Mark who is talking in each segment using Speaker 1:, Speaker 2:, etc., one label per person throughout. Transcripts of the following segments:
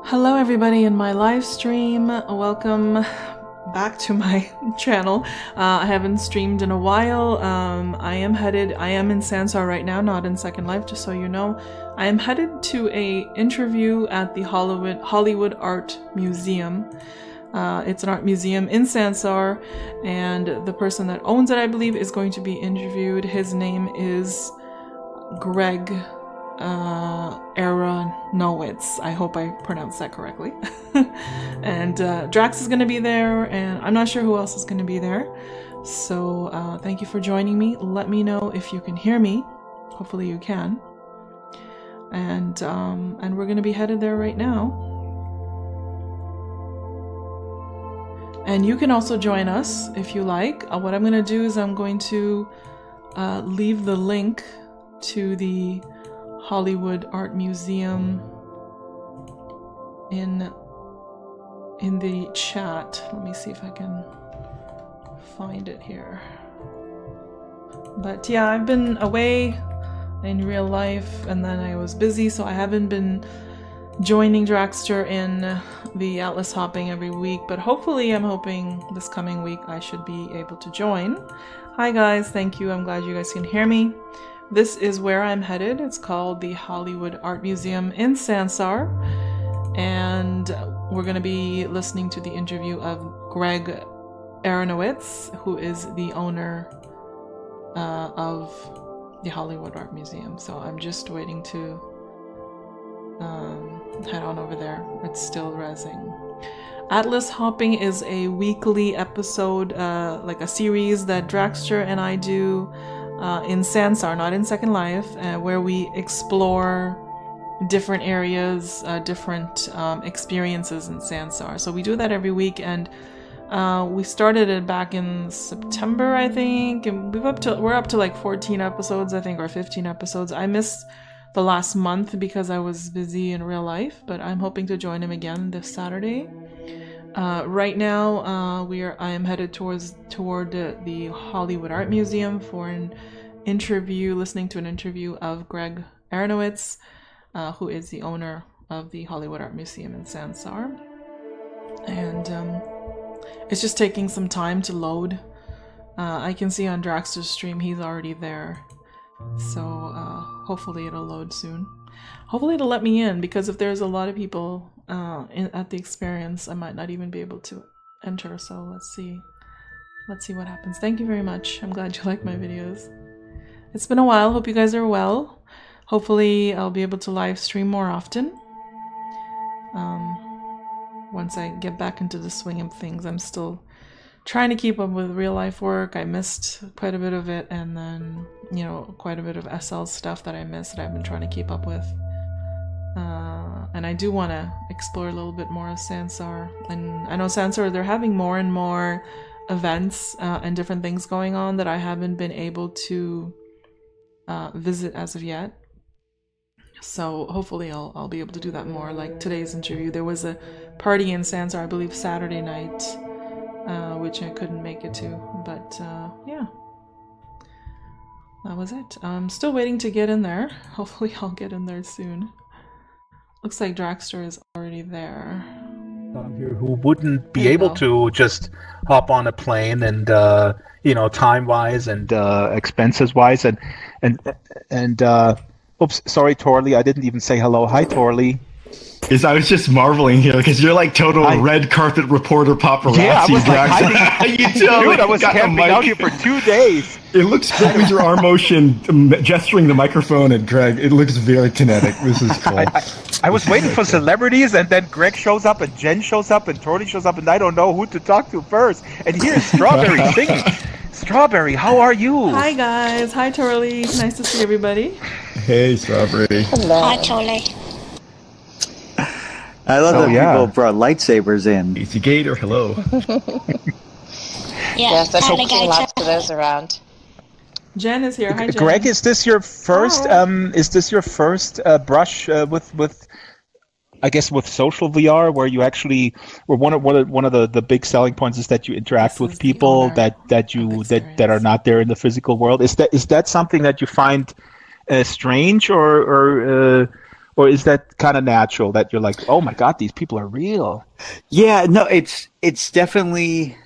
Speaker 1: Hello everybody in my live stream. Welcome back to my channel. I haven't streamed in a while. I am in Sansar right now, not in Second Life, just so you know. I am headed to a interview at the Hollywood Art Museum. It's an art museum in Sansar, and the person that owns it, I believe, is going to be interviewed. His name is Greg Aronowitz. I hope I pronounced that correctly. And Drax is going to be there, and I'm not sure who else is going to be there. So thank you for joining me. Let me know if you can hear me. Hopefully you can. And we're going to be headed there right now. And you can also join us if you like. What I'm going to do is I'm going to leave the link to the Hollywood Art Museum in the chat. Let me see if I can find it here. But yeah, I've been away in real life, and then I was busy, so I haven't been joining Draxter in the Atlas hopping every week, but hopefully I'm hoping this coming week I should be able to join. Hi guys, thank you. I'm glad you guys can hear me. This is where I'm headed. It's called the Hollywood Art Museum in Sansar, and we're going to be listening to the interview of Greg Aronowitz, who is the owner of the Hollywood Art Museum. So I'm just waiting to head on over there. It's still rezzing. Atlas hopping is a weekly episode, like a series that Draxter and I do in Sansar, not in Second Life, where we explore different areas, different experiences in Sansar. So we do that every week, and we started it back in September, I think, and we're up to like 14 episodes, I think, or 15 episodes. I missed the last month because I was busy in real life, but I'm hoping to join him again this Saturday. Right now, I am headed toward the Hollywood Art Museum for an interview, listening to an interview of Greg Aronowitz, who is the owner of the Hollywood Art Museum in Sansar. And it's just taking some time to load. I can see on Draxter's stream he's already there. So hopefully it'll load soon. Hopefully it'll let me in, because if there's a lot of people at the experience, I might not even be able to enter. So let's see what happens. Thank you very much. I'm glad you like my videos. It's been a while. Hope you guys are well. Hopefully I'll be able to live stream more often once I get back into the swing of things. I'm still trying to keep up with real life work. I missed quite a bit of it, and then, you know, quite a bit of SL stuff that I missed that I've been trying to keep up with. And I do want to explore a little bit more of Sansar. And I know Sansar, they're having more and more events and different things going on that I haven't been able to visit as of yet. So hopefully I'll be able to do that more. Like today's interview, there was a party in Sansar, I believe Saturday night, which I couldn't make it to, but yeah, that was it. I'm still waiting to get in there. Hopefully I'll get in there soon. Looks like Draxter is already there.
Speaker 2: Who wouldn't be able to just hop on a plane and you know, time-wise and expenses-wise, and oops, sorry, Torley, I didn't even say hello. Hi, Torley.
Speaker 3: I was just marveling here because you're like total red carpet reporter paparazzi.
Speaker 2: Yeah, I was like,
Speaker 3: dude,
Speaker 2: I was camping out here for 2 days.
Speaker 3: It looks great with your arm motion, gesturing the microphone at Greg. It looks very kinetic. This is cool.
Speaker 2: I was waiting for celebrities, and then Greg shows up, and Jen shows up, and Torley shows up, and I don't know who to talk to first. And here's Strawberry singing. Strawberry, how are you?
Speaker 1: Hi guys. Hi Torley. Nice to see everybody.
Speaker 3: Hey, Strawberry.
Speaker 4: Hello. Hi, Torley.
Speaker 5: I love that people brought lightsabers in.
Speaker 3: Easy Gator, hello.
Speaker 4: Yes, there's lots of those around.
Speaker 1: Jen is here. Hi, Jen.
Speaker 2: Greg, is this your first? Brush with? I guess with social VR, where you actually, where one of the big selling points is that you interact with people that are not there in the physical world. Is that something that you find strange, or or is that kind of natural that you're like, oh my god, these people are real?
Speaker 5: Yeah, no, it's definitely,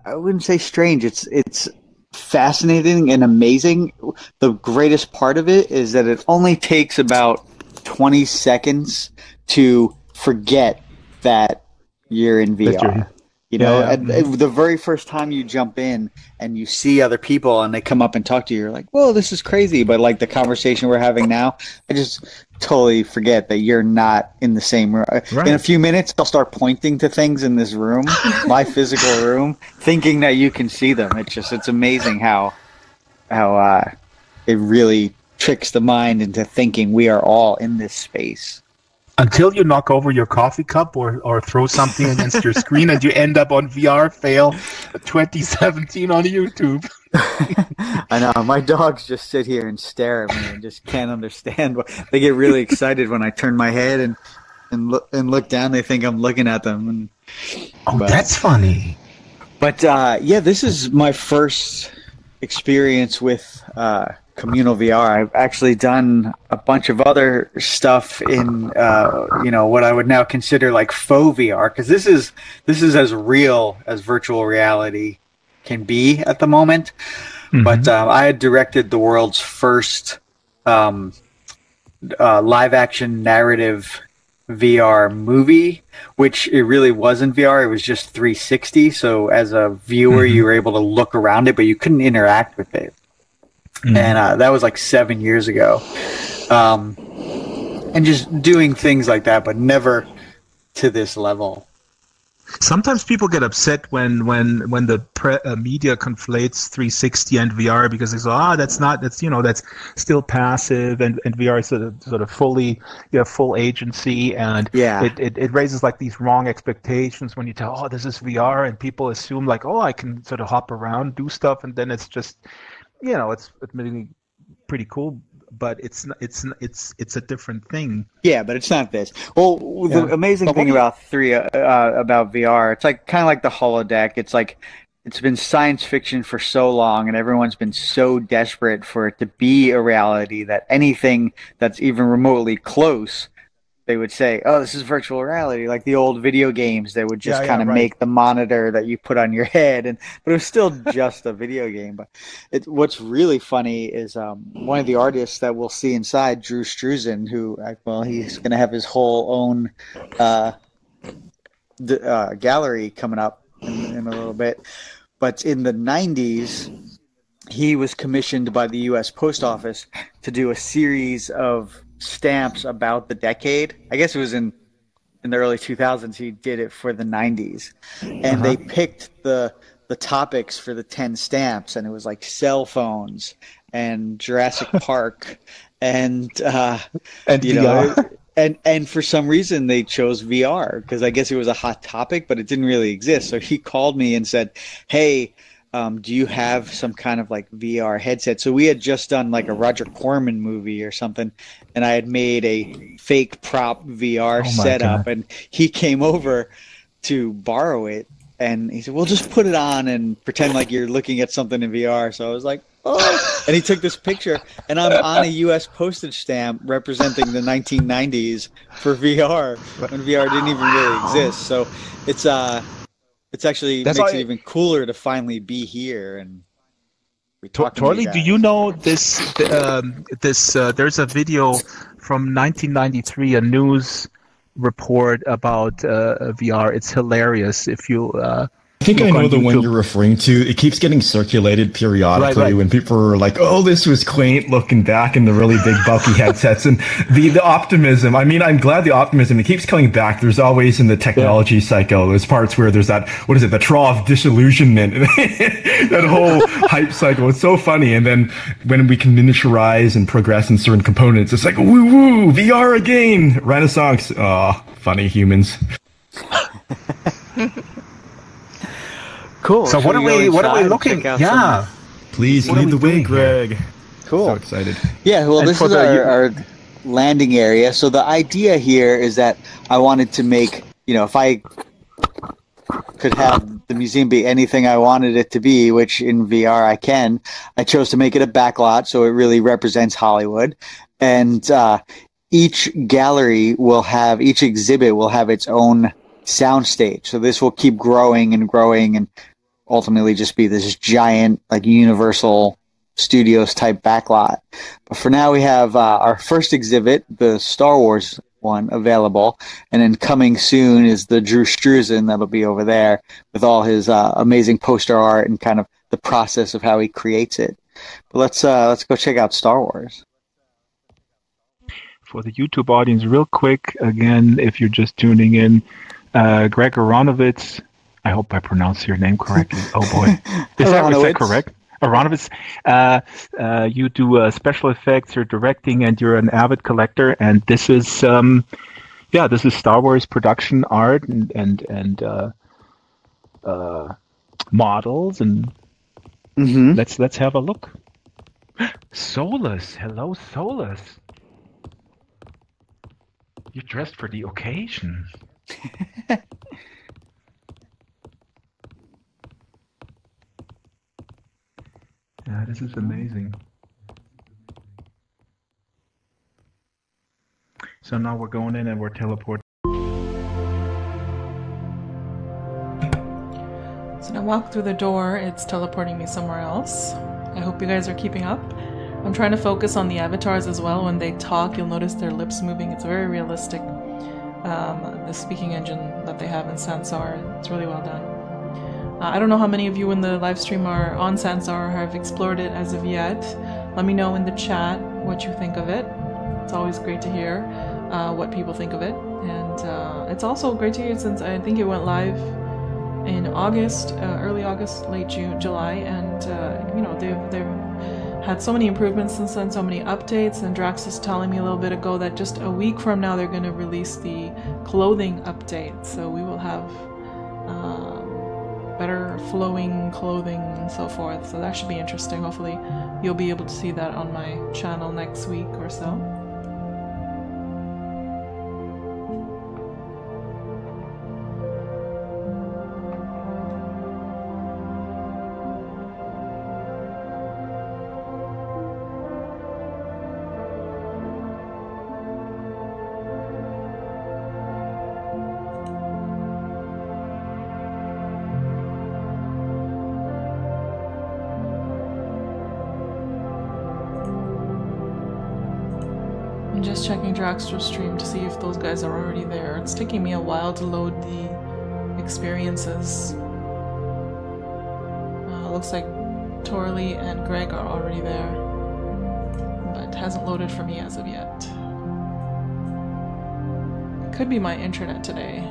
Speaker 5: I wouldn't say strange. It's fascinating and amazing. The greatest part of it is that it only takes about 20 seconds to forget that you're in VR. You know, the very first time you jump in and you see other people and they come up and talk to you, you're like, whoa, this is crazy. But like the conversation we're having now, I just totally forget that you're not in the same room. Right. In a few minutes, I'll start pointing to things in this room, my physical room, thinking that you can see them. It's amazing how it really tricks the mind into thinking we are all in this space.
Speaker 2: Until you knock over your coffee cup or throw something against your screen and you end up on VR Fail 2017 on YouTube.
Speaker 5: I know. My dogs just sit here and stare at me and just can't understand. They get really excited when I turn my head and look down. They think I'm looking at them.
Speaker 2: That's funny.
Speaker 5: But, this is my first experience with communal VR. I've actually done a bunch of other stuff in what I would now consider like faux VR, because this is as real as virtual reality can be at the moment. Mm-hmm. But I had directed the world's first live action narrative VR movie, which it really wasn't VR. It was just 360. So as a viewer, you were able to look around it, but you couldn't interact with it. And that was like 7 years ago. And just doing things like that, but never to this level.
Speaker 2: Sometimes people get upset when the media conflates 360 and VR, because they say, that's still passive, and VR is sort of fully, you have full agency, and it raises like these wrong expectations when you tell, this is VR, and people assume like, I can sort of hop around, do stuff, and then it's just, it's admittedly pretty cool, but it's a different thing.
Speaker 5: Yeah, but it's not this. Well, the amazing thing about VR, it's like kind of like the holodeck. It's like it's been science fiction for so long, and everyone's been so desperate for it to be a reality that anything that's even remotely close, they would say, this is virtual reality, like the old video games. They would just kind of make the monitor that you put on your head, but it was still just a video game. But what's really funny is one of the artists that we'll see inside, Drew Struzan, who, he's going to have his whole own gallery coming up in a little bit. But in the 90s, he was commissioned by the U.S. Post Office to do a series of stamps about the decade. I guess it was in the early 2000s. He did it for the 90s, and they picked the topics for the 10 stamps, and it was like cell phones and Jurassic Park and VR. And for some reason they chose VR, because I guess it was a hot topic, but it didn't really exist. So he called me and said, hey, do you have some kind of like VR headset? So we had just done like a Roger Corman movie or something, and I had made a fake prop VR setup, and he came over to borrow it, and he said, well, just put it on and pretend like you're looking at something in VR. So I was like, and he took this picture, and I'm on a U.S. postage stamp representing the 1990s for VR, when VR didn't even really exist. So it's actually makes it even cooler to finally be here and be talking to you guys.
Speaker 2: Do you know this? There's a video from 1993, a news report about VR. It's hilarious. If you
Speaker 3: I think I know the one you're referring to. It keeps getting circulated periodically when people are like, this was quaint looking back in the really big bulky headsets. And the optimism, I'm glad the optimism, it keeps coming back. There's always in the technology cycle, there's parts where there's that, the trough of disillusionment, that whole hype cycle. It's so funny. And then when we can miniaturize and progress in certain components, it's like, woo woo, VR again, Renaissance. Funny humans.
Speaker 5: Cool.
Speaker 2: So what are we looking? Yeah.
Speaker 3: Please lead the way, Greg. Cool. So excited.
Speaker 5: Yeah, well, this is our landing area. So the idea here is that I wanted to make, if I could have the museum be anything I wanted it to be, which in VR I can, I chose to make it a backlot, so it really represents Hollywood. And each each exhibit will have its own soundstage. So this will keep growing and growing and ultimately just be this giant, like, Universal Studios type backlot. But for now, we have our first exhibit, the Star Wars one, available, and then coming soon is the Drew Struzan that'll be over there with all his amazing poster art and kind of the process of how he creates it. But let's go check out Star Wars.
Speaker 2: For the YouTube audience, real quick, again, if you're just tuning in, Greg Aronovitz, I hope I pronounced your name correctly. Oh boy. Is that correct? Aronovitz, you do special effects, you're directing, and you're an avid collector. And this is, this is Star Wars production art and models. And let's have a look. Solus, hello, Solus. You're dressed for the occasion. Yeah, this is amazing. So now we're going in and we're teleporting.
Speaker 1: So now walk through the door, it's teleporting me somewhere else. I hope you guys are keeping up. I'm trying to focus on the avatars as well. When they talk, you'll notice their lips moving. It's very realistic. The speaking engine that they have in Sansar, it's really well done. I don't know how many of you in the live stream are on Sansar or have explored it as of yet. Let me know in the chat what you think of it. It's always great to hear what people think of it. And it's also great to hear since I think it went live in August, early August, late June, July, and they've had so many improvements since then, so many updates, and Drax was telling me a little bit ago that just a week from now they're going to release the clothing update, so we will have better flowing clothing and so forth, so that should be interesting. Hopefully you'll be able to see that on my channel next week or so. Just checking Drax's stream to see if those guys are already there. It's taking me a while to load the experiences. Looks like Torley and Greg are already there, but hasn't loaded for me as of yet. It could be my internet today.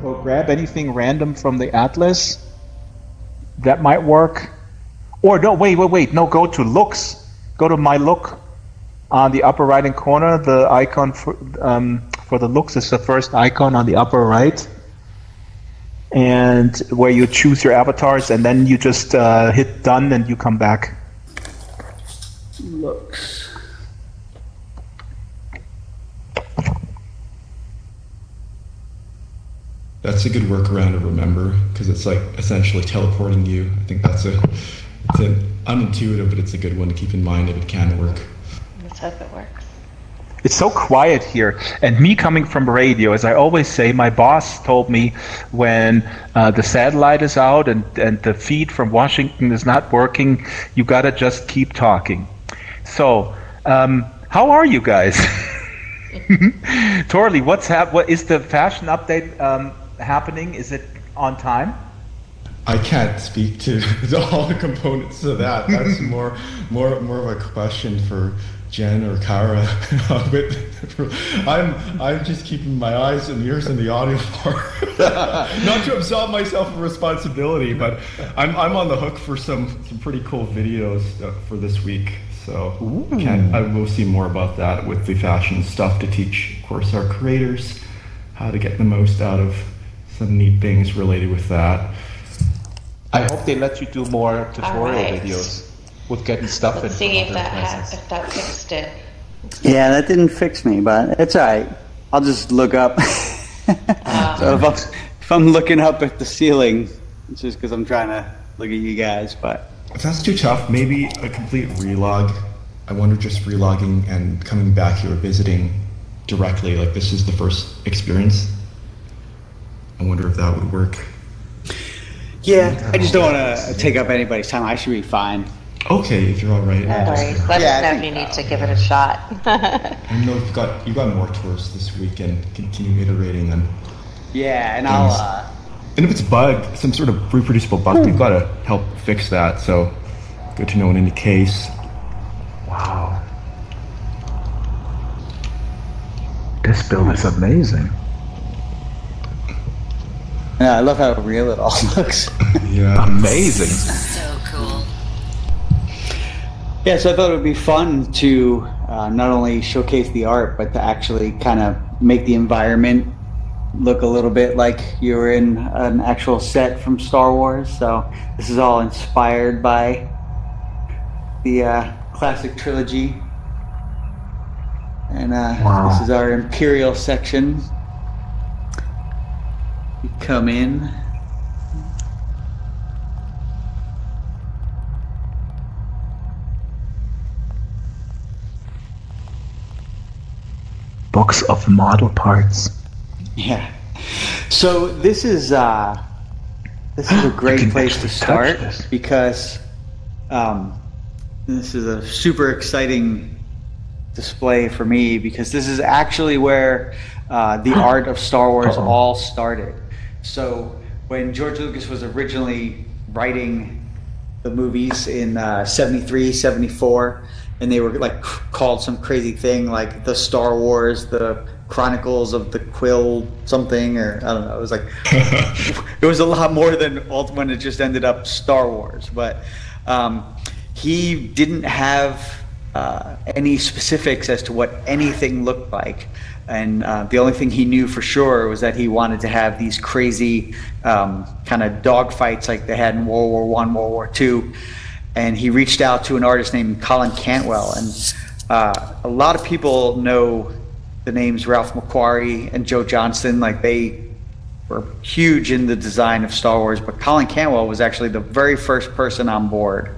Speaker 2: or grab anything random from the atlas. That might work. Or no, wait. No, go to looks. Go to my look on the upper right hand corner. The icon for the looks is the first icon on the upper right. And where you choose your avatars, and then you just hit done and you come back.
Speaker 5: Looks.
Speaker 3: That's a good workaround to remember, because it's like essentially teleporting you. I think it's an unintuitive, but it's a good one to keep in mind if it can work.
Speaker 4: Let's hope it works.
Speaker 2: It's so quiet here, and me coming from radio, as I always say, my boss told me when the satellite is out and the feed from Washington is not working, you gotta just keep talking. So, how are you guys? Torley, what is the fashion update happening? Is it on time?
Speaker 3: I can't speak to all the components of that. That's more of a question for Jen or Kara. I'm just keeping my eyes and ears in the audio part. Not to absolve myself of responsibility, but I'm on the hook for some pretty cool videos for this week. So I will see more about that with the fashion stuff to teach, of course, our creators how to get the most out of some neat things related with that.
Speaker 2: I hope they let you do more tutorial videos with getting stuff in.
Speaker 4: Let's see if that fixed it.
Speaker 5: Yeah, that didn't fix me, but it's all right. I'll just look up. So if I'm looking up at the ceiling, it's just because I'm trying to look at you guys. But
Speaker 3: if that's too tough, maybe a complete relog. I wonder, just relogging and coming back here, visiting directly, like this is the first experience. I wonder if that would work.
Speaker 5: Yeah, I just don't want to take up anybody's time. I should be fine.
Speaker 3: Okay, if you're all right.
Speaker 4: No worries. Let us know if you need to give it a shot.
Speaker 3: I know you've got more tours this week and continue iterating on.
Speaker 5: Yeah, and
Speaker 3: things.
Speaker 5: I'll.
Speaker 3: And if it's bugged, some sort of reproducible bug, we've got to help fix that. So, good to know in any case.
Speaker 2: Wow. This build is amazing.
Speaker 5: Yeah, I love how real it all looks.
Speaker 3: Yeah,
Speaker 2: amazing.
Speaker 4: So cool.
Speaker 5: Yeah, so I thought it would be fun to not only showcase the art, but to actually kind of make the environment look a little bit like you're in an actual set from Star Wars. So this is all inspired by the classic trilogy. And
Speaker 2: wow.
Speaker 5: This is our Imperial section. You come in.
Speaker 2: Box of model parts.
Speaker 5: Yeah. So this is a great place to start because this is a super exciting display for me because this is actually where the art of Star Wars all started. So when George Lucas was originally writing the movies in 73, 74, and they were like called some crazy thing like the Star Wars, the Chronicles of the Quill something, or I don't know. It was like it was a lot more than when it just ended up Star Wars. But he didn't have any specifics as to what anything looked like, and the only thing he knew for sure was that he wanted to have these crazy kind of dogfights like they had in World War I, World War II. And he reached out to an artist named Colin Cantwell, and a lot of people know the names Ralph McQuarrie and Joe Johnston. Like they were huge in the design of Star Wars, but Colin Cantwell was actually the very first person on board.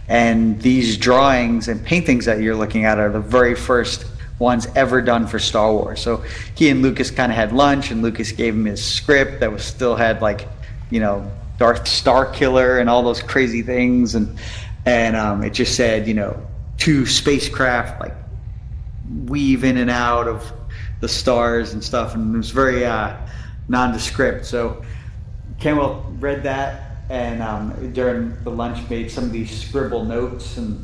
Speaker 5: And these drawings and paintings that you're looking at are the very first ones ever done for Star Wars. So he and Lucas kind of had lunch, and Lucas gave him his script that was still had like, you know, Darth Starkiller and all those crazy things, and it just said, you know, 2 spacecraft like weave in and out of the stars and stuff, and it was very nondescript. So Cantwell read that, and during the lunch made some of these scribble notes, and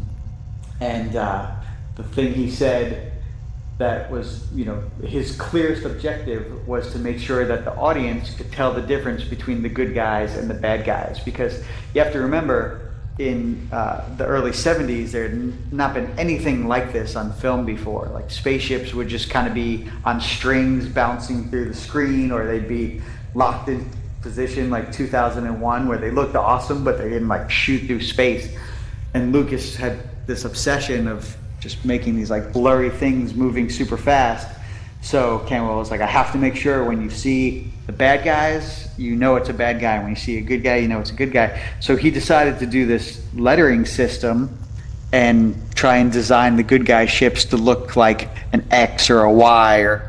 Speaker 5: the thing he said that was, his clearest objective was to make sure that the audience could tell the difference between the good guys and the bad guys. Because you have to remember, in the early 70s, there had not been anything like this on film before. Like, spaceships would just kind of be on strings bouncing through the screen, or they'd be locked in position like 2001, where they looked awesome, but they didn't like shoot through space. And Lucas had this obsession of just making these like blurry things moving super fast. So Cameron was like, I have to make sure when you see the bad guys, you know it's a bad guy. When you see a good guy, you know it's a good guy. So he decided to do this lettering system and try and design the good guy ships to look like an X or a Y,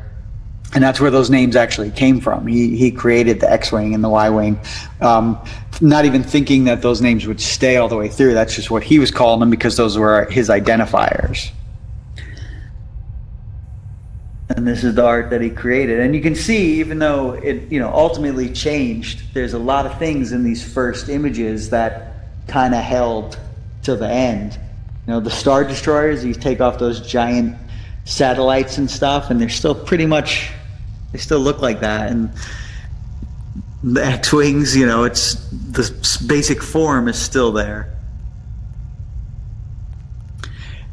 Speaker 5: and that's where those names actually came from. He created the X-Wing and the Y-Wing, not even thinking that those names would stay all the way through. That's just what he was calling them because those were his identifiers. And this is the art that he created. And you can see, even though it ultimately changed, there's a lot of things in these first images that kind of held till the end. The Star Destroyers, you take off those giant satellites and stuff, and they're still pretty much, they still look like that. And the X-Wings, it's the basic form is still there.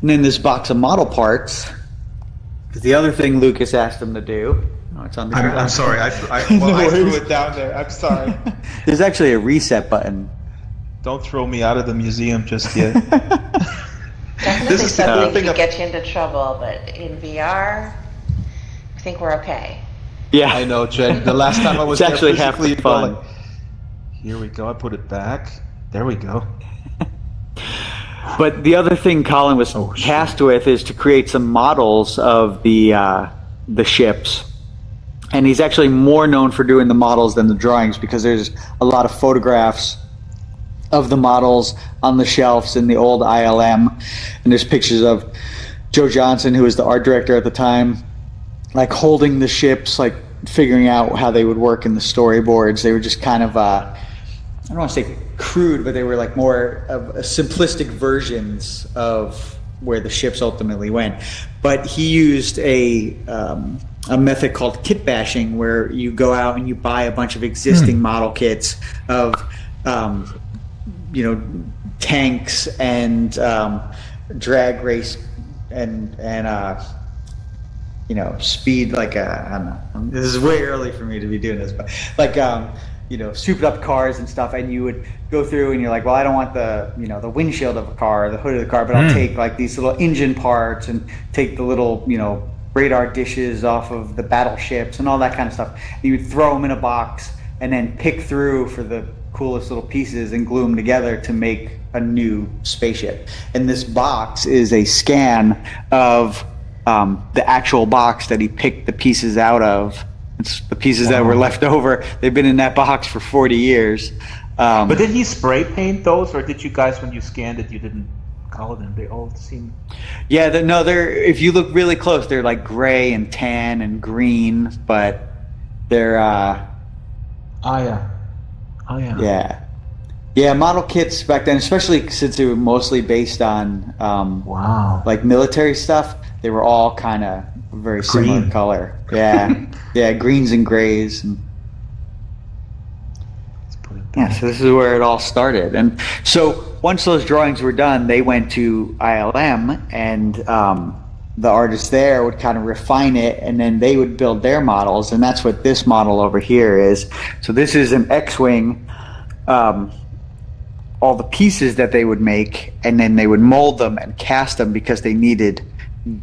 Speaker 5: And then this box of model parts is the other thing Lucas asked him to do. Oh, it's on the ground.
Speaker 2: I'm sorry. I threw it down there. I'm sorry.
Speaker 5: There's actually a reset button.
Speaker 2: Don't throw me out of the museum just yet.
Speaker 4: Definitely something could get you into trouble, but in VR, I think we're okay.
Speaker 5: Yeah,
Speaker 2: I know, Jen. The last time I was
Speaker 5: it's actually half the fun.
Speaker 2: Here we go. I put it back. There we go.
Speaker 5: But the other thing Colin was tasked with is to create some models of the ships. And he's actually more known for doing the models than the drawings, because there's a lot of photographs of the models on the shelves in the old ILM. And there's pictures of Joe Johnson, who was the art director at the time, like holding the ships, like figuring out how they would work in the storyboards. They were just kind of, I don't want to say crude, but they were like more of simplistic versions of where the ships ultimately went. But he used a method called kit bashing, where you go out and you buy a bunch of existing model kits of tanks and drag race and speed, like I don't know. This is way early for me to be doing this, but like souped up cars and stuff, and you would go through and you're like, well, I don't want the the windshield of a car or the hood of the car, but I'll take like these little engine parts and take the little radar dishes off of the battleships and all that kind of stuff. And you would throw them in a box and then pick through for the coolest little pieces and glue them together to make a new spaceship. And this box is a scan of the actual box that he picked the pieces out of. It's the pieces that were left over. They've been in that box for 40 years.
Speaker 2: But did he spray paint those, or did you guys, when you scanned it, you didn't color them? They all seem...
Speaker 5: Yeah, they're if you look really close, they're like gray and tan and green, but they're... Yeah, model kits back then, especially since they were mostly based on like military stuff, they were all kind of very similar color. Yeah, yeah, greens and grays. Yeah, so this is where it all started. And so once those drawings were done, they went to ILM, and the artists there would kind of refine it, and then they would build their models, and that's what this model over here is. So this is an X-Wing, all the pieces that they would make, and then they would mold them and cast them, because they needed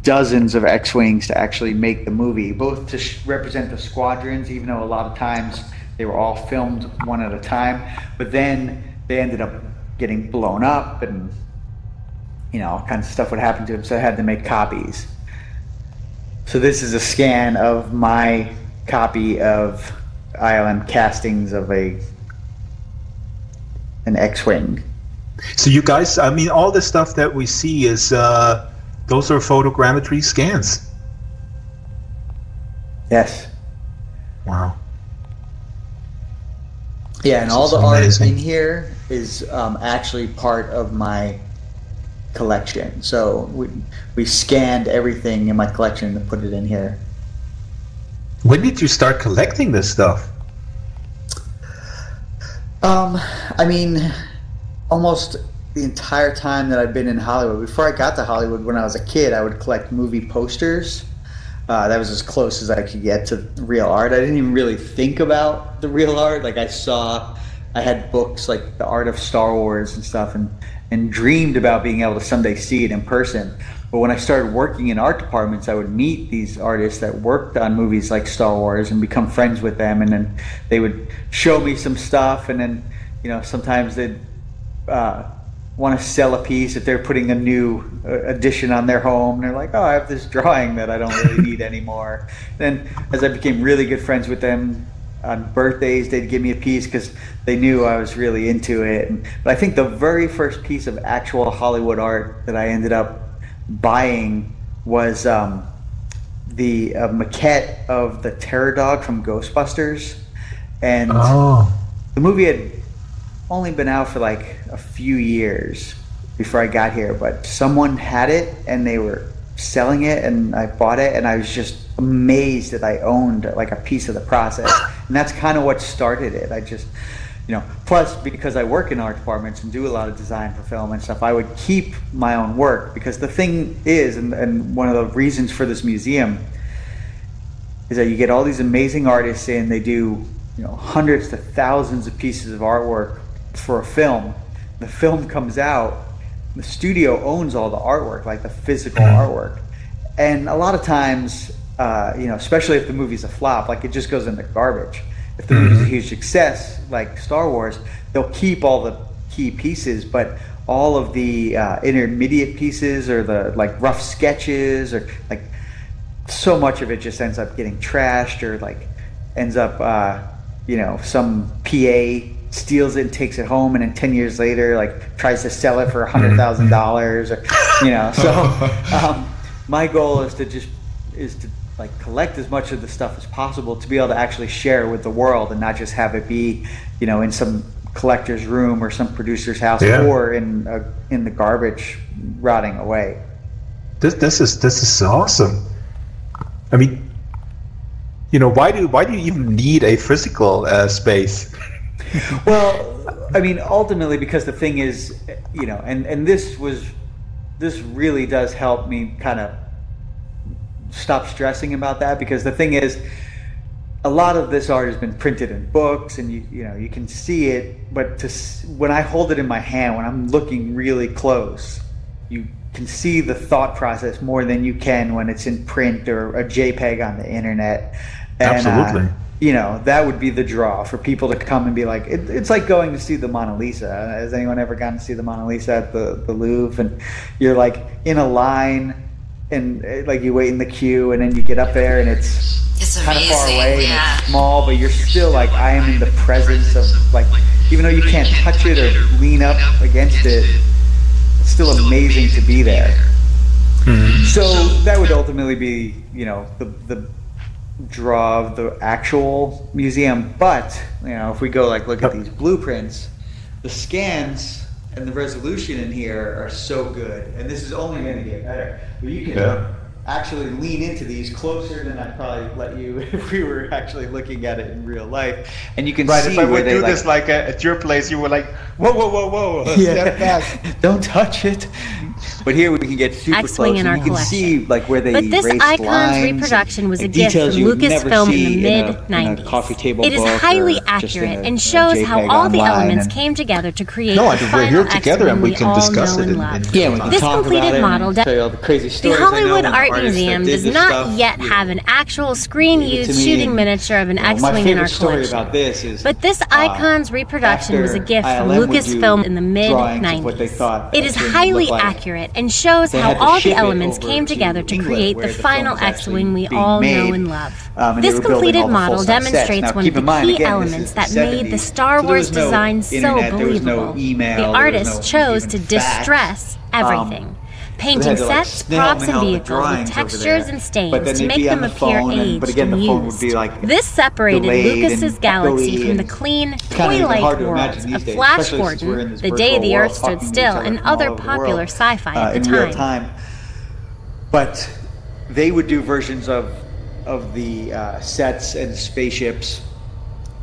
Speaker 5: dozens of X-Wings to actually make the movie, both to represent the squadrons, even though a lot of times they were all filmed one at a time, but then they ended up getting blown up, and all kinds of stuff would happen to them, so I had to make copies. So this is a scan of my copy of ILM castings of an X-Wing.
Speaker 2: So you guys, I mean, all the stuff that we see is, those are photogrammetry scans?
Speaker 5: Yes.
Speaker 2: Wow.
Speaker 5: Yeah, and all the art in here is actually part of my collection. So we scanned everything in my collection and put it in here.
Speaker 2: When did you start collecting this stuff?
Speaker 5: I mean, almost the entire time that I've been in Hollywood. Before I got to Hollywood, when I was a kid, I would collect movie posters. That was as close as I could get to real art. I didn't even really think about the real art. Like, I had books like The Art of Star Wars and stuff, and dreamed about being able to someday see it in person. But when I started working in art departments, I would meet these artists that worked on movies like Star Wars and become friends with them. And then they would show me some stuff. And then, sometimes they'd want to sell a piece if they're putting a new addition on their home. And they're like, oh, I have this drawing that I don't really need anymore. Then as I became really good friends with them, on birthdays, they'd give me a piece because they knew I was really into it. But I think the very first piece of actual Hollywood art that I ended up buying was the maquette of the Terror Dog from Ghostbusters. And the movie had only been out for like a few years before I got here, but someone had it and they were selling it, and I bought it, and I was just amazed that I owned like a piece of the process. And that's kind of what started it. I just, plus because I work in art departments and do a lot of design for film and stuff, I would keep my own work, because the thing is, and one of the reasons for this museum is that you get all these amazing artists in, they do hundreds to thousands of pieces of artwork for a film. The film comes out, the studio owns all the artwork, like the physical artwork. And a lot of times, especially if the movie's a flop, like it just goes in the garbage. If the movie's a huge success, like Star Wars, they'll keep all the key pieces, but all of the intermediate pieces or the like rough sketches, or like so much of it just ends up getting trashed, or like ends up, some PA steals it and takes it home, and then 10 years later, like tries to sell it for $100,000, or So my goal is to like collect as much of the stuff as possible to be able to actually share with the world, and not just have it be, in some collector's room or some producer's house, or in the garbage rotting away.
Speaker 2: This is awesome. I mean, why do you even need a physical space?
Speaker 5: Well, I mean, ultimately, because the thing is, and this really does help me kind of stop stressing about that, because the thing is, a lot of this art has been printed in books, and you can see it, but when I hold it in my hand, when I'm looking really close, you can see the thought process more than you can when it's in print or a JPEG on the internet. And,
Speaker 2: absolutely.
Speaker 5: That would be the draw for people to come and be like, it's like going to see the Mona Lisa. Has anyone ever gone to see the Mona Lisa at the Louvre? And you're like in a line, and like you wait in the queue, and then you get up there, and it's kind of far away, and it's small, but you're still like, I am in the presence of, like, even though you can't touch it or lean up against it, it's still amazing to be there. Mm-hmm. So that would ultimately be, the draw of the actual museum. But if we go like look at these blueprints, the scans and the resolution in here are so good, and this is only going to get better. But you can actually lean into these closer than I'd probably let you if we were actually looking at it in real life, and you can see
Speaker 2: if I
Speaker 5: where
Speaker 2: would
Speaker 5: they
Speaker 2: do this like at your place, you were like, whoa, step back,
Speaker 5: don't touch it. But here we can get super
Speaker 6: X-Wing
Speaker 5: close,
Speaker 6: in our
Speaker 5: and you can see like where they
Speaker 6: But this
Speaker 5: erased
Speaker 6: icon's
Speaker 5: lines
Speaker 6: reproduction was a
Speaker 5: and
Speaker 6: gift from
Speaker 5: details you would never
Speaker 6: Lucasfilm
Speaker 5: see
Speaker 6: in the
Speaker 5: in a
Speaker 6: mid-90s.
Speaker 5: coffee table
Speaker 6: It is
Speaker 5: book
Speaker 6: highly
Speaker 5: or just in
Speaker 6: accurate
Speaker 5: a
Speaker 6: and shows how
Speaker 5: JPEG
Speaker 6: all the
Speaker 5: online,
Speaker 6: elements
Speaker 5: and
Speaker 6: came together to create
Speaker 2: No,
Speaker 6: the
Speaker 2: I think we're
Speaker 6: final
Speaker 2: here together and
Speaker 6: X-Wing
Speaker 2: we
Speaker 6: we
Speaker 2: can
Speaker 6: all
Speaker 2: discuss
Speaker 6: know
Speaker 2: it
Speaker 6: and
Speaker 2: in-
Speaker 6: love.
Speaker 2: in-
Speaker 5: yeah, we can
Speaker 6: This
Speaker 5: talk
Speaker 6: completed
Speaker 5: about it
Speaker 6: model
Speaker 5: and tell you all the crazy
Speaker 6: The
Speaker 5: stories. I know
Speaker 6: Hollywood
Speaker 5: of
Speaker 6: Art
Speaker 5: artists that
Speaker 6: Museum
Speaker 5: did
Speaker 6: does
Speaker 5: this
Speaker 6: not
Speaker 5: stuff.
Speaker 6: yet have an actual
Speaker 5: Give it
Speaker 6: screen-used
Speaker 5: to me,
Speaker 6: shooting
Speaker 5: and,
Speaker 6: miniature of an
Speaker 5: my
Speaker 6: X-Wing in our
Speaker 5: favorite story
Speaker 6: collection.
Speaker 5: about this is,
Speaker 6: But this icon's reproduction was a
Speaker 5: after
Speaker 6: gift from
Speaker 5: ILM would do
Speaker 6: Lucasfilm in the
Speaker 5: drawings of what they thought
Speaker 6: mid-90s. It is
Speaker 5: X-Wing would
Speaker 6: highly
Speaker 5: look like.
Speaker 6: accurate and shows
Speaker 5: They
Speaker 6: how
Speaker 5: had to
Speaker 6: all
Speaker 5: ship
Speaker 6: the
Speaker 5: it
Speaker 6: elements
Speaker 5: over
Speaker 6: came
Speaker 5: to
Speaker 6: together to
Speaker 5: England,
Speaker 6: create
Speaker 5: where
Speaker 6: the
Speaker 5: the
Speaker 6: final
Speaker 5: film was
Speaker 6: X-Wing we
Speaker 5: actually
Speaker 6: all
Speaker 5: being
Speaker 6: know
Speaker 5: made.
Speaker 6: and love.
Speaker 5: And they
Speaker 6: This
Speaker 5: were building
Speaker 6: completed
Speaker 5: all the
Speaker 6: model
Speaker 5: full-size sets.
Speaker 6: demonstrates
Speaker 5: Now,
Speaker 6: one
Speaker 5: keep
Speaker 6: of the
Speaker 5: in mind,
Speaker 6: key
Speaker 5: again, this
Speaker 6: elements
Speaker 5: is
Speaker 6: that
Speaker 5: the
Speaker 6: made the
Speaker 5: 70s,
Speaker 6: Star
Speaker 5: so there
Speaker 6: Wars
Speaker 5: was no
Speaker 6: design so
Speaker 5: internet, there was no
Speaker 6: believable.
Speaker 5: email,
Speaker 6: The
Speaker 5: there was
Speaker 6: artist
Speaker 5: no
Speaker 6: chose
Speaker 5: even
Speaker 6: to
Speaker 5: fax.
Speaker 6: distress everything. painting sets, props, and vehicles with textures and stains to make them appear aged and used. This separated Lucas's galaxy from the clean, toy-like worlds of Flash Gordon, The Day the Earth Stood Still, and other popular sci-fi at the time.
Speaker 5: In real time. But they would do versions of the sets and spaceships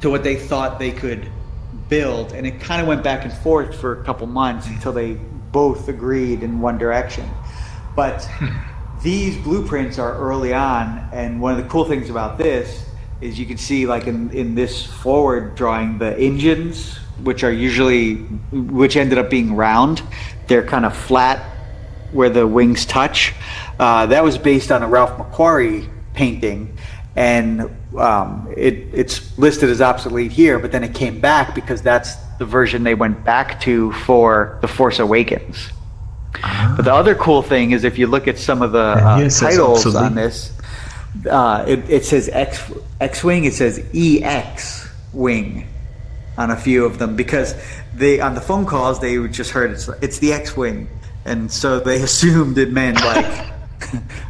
Speaker 5: to what they thought they could build, and it kind of went back and forth for a couple months until they both agreed in one direction. But these blueprints are early on, and one of the cool things about this is you can see, like in this forward drawing, the engines, which ended up being round, they're kind of flat where the wings touch. That was based on a Ralph McQuarrie painting, and it's listed as obsolete here, but then it came back because that's the version they went back to for The Force Awakens. But the other cool thing is if you look at some of the titles on this, it says X-Wing, it says EX-Wing on a few of them, because on the phone calls they just heard it's the X-Wing, and so they assumed it meant like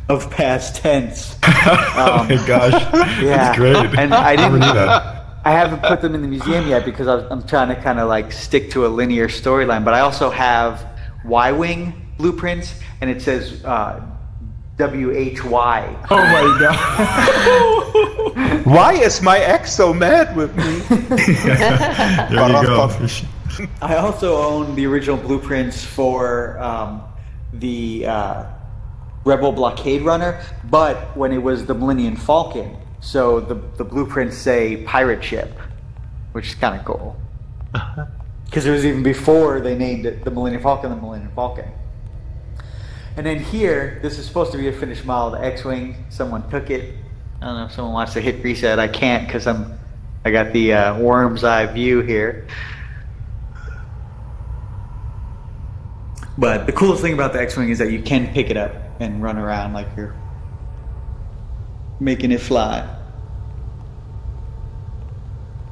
Speaker 5: of past tense.
Speaker 3: Oh my gosh,
Speaker 5: yeah,
Speaker 3: that's great.
Speaker 5: And I didn't know that. I haven't put them in the museum yet because I'm trying to kind of like stick to a linear storyline. But I also have Y-Wing blueprints, and it says WHY.
Speaker 2: Oh my god! Why is my ex so mad with me?
Speaker 3: There you go.
Speaker 5: I also own the original blueprints for the Rebel Blockade Runner, but when it was the Millennium Falcon. So the blueprints say pirate ship, which is kind of cool. Because it was even before they named it the Millennium Falcon. And then here, this is supposed to be a finished model of the X-Wing. Someone took it. I don't know if someone wants to hit reset. I can't because I got the worm's eye view here. But the coolest thing about the X-Wing is that you can pick it up and run around like you're making it fly.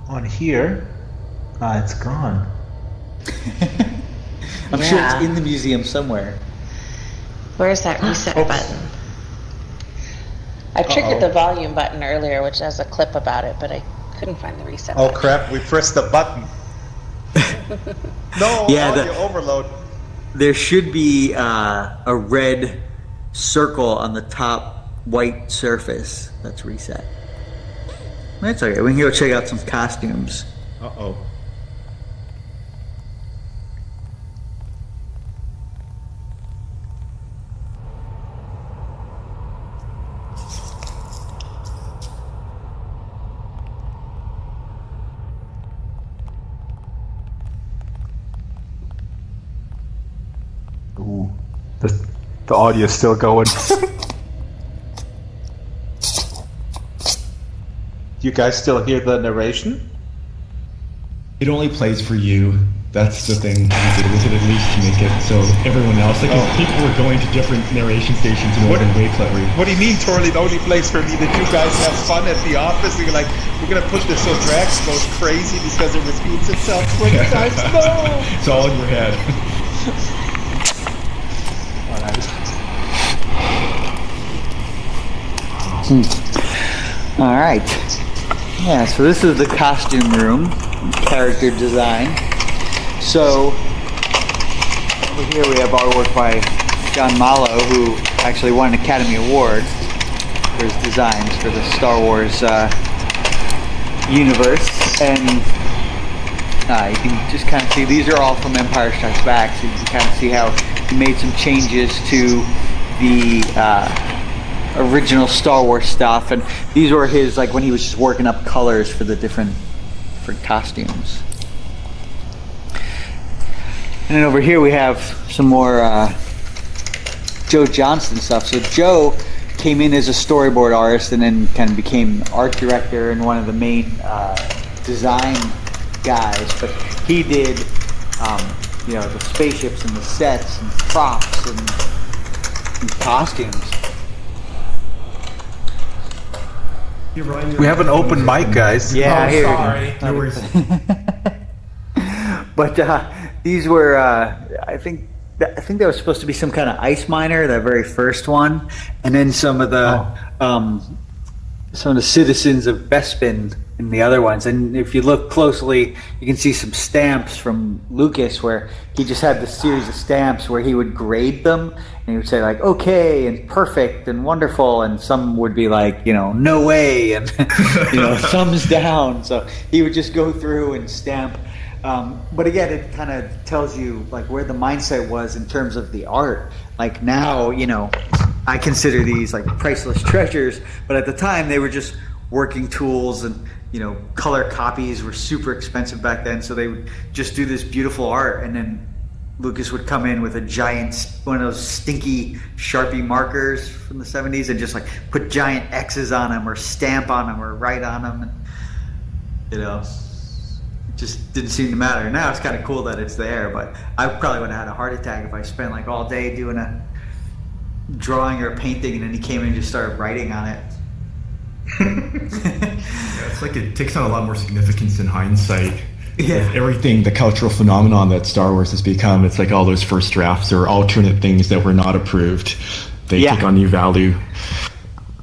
Speaker 2: On here, it's gone.
Speaker 5: I'm sure it's in the museum somewhere.
Speaker 4: Where's that reset button? I triggered the volume button earlier, which has a clip about it, but I couldn't find the reset button.
Speaker 2: Oh crap, we pressed the button. No, audio overload.
Speaker 5: There should be a red circle on the top white surface that's reset. That's okay. We can go check out some costumes.
Speaker 2: Uh-oh. Ooh. The audio's still going. Do you guys still hear the narration?
Speaker 3: It only plays for you. That's the thing. We did at least to make it so everyone else, like people were going to different narration stations in order to wait clever.
Speaker 2: What do you mean, Torley? It only plays for me. That you guys have fun at the office? And you're like, we're gonna put this so Drax goes crazy because it repeats itself 20 times. No,
Speaker 3: it's all in your head.
Speaker 5: All right. Yeah, so this is the costume room, character design. So over here we have artwork by John Mallow, who actually won an Academy Award for his designs for the Star Wars universe. And you can just kind of see, these are all from Empire Strikes Back, so you can kind of see how he made some changes to the original Star Wars stuff, and these were his, like, when he was just working up colors for the different costumes. And then over here we have some more Joe Johnston stuff. So Joe came in as a storyboard artist and then kind of became art director and one of the main design guys, but he did you know, the spaceships and the sets and props and costumes.
Speaker 2: We have an open mic, guys.
Speaker 5: Yeah,
Speaker 3: sorry. No worries.
Speaker 5: But these were, I think I think that was supposed to be some kind of ice miner, that very first one, and then some of the citizens of Bespin in the other ones. And if you look closely, you can see some stamps from Lucas where he just had this series of stamps where he would grade them, and he would say like, okay, and perfect, and wonderful, and some would be like, no way, and thumbs down. So he would just go through and stamp. But again, it kind of tells you like where the mindset was in terms of the art. Like now, I consider these like priceless treasures, but at the time they were just working tools, and color copies were super expensive back then. So they would just do this beautiful art, and then Lucas would come in with a giant, one of those stinky Sharpie markers from the 70s, and just like put giant X's on them, or stamp on them, or write on them, and, just didn't seem to matter. Now it's kind of cool that it's there, but I probably would have had a heart attack if I spent like all day doing a drawing or a painting, and then he came in and just started writing on it.
Speaker 3: It's like it takes on a lot more significance in hindsight.
Speaker 5: Yeah.
Speaker 3: Everything, the cultural phenomenon that Star Wars has become, it's like all those first drafts or alternate things that were not approved. They take on new value.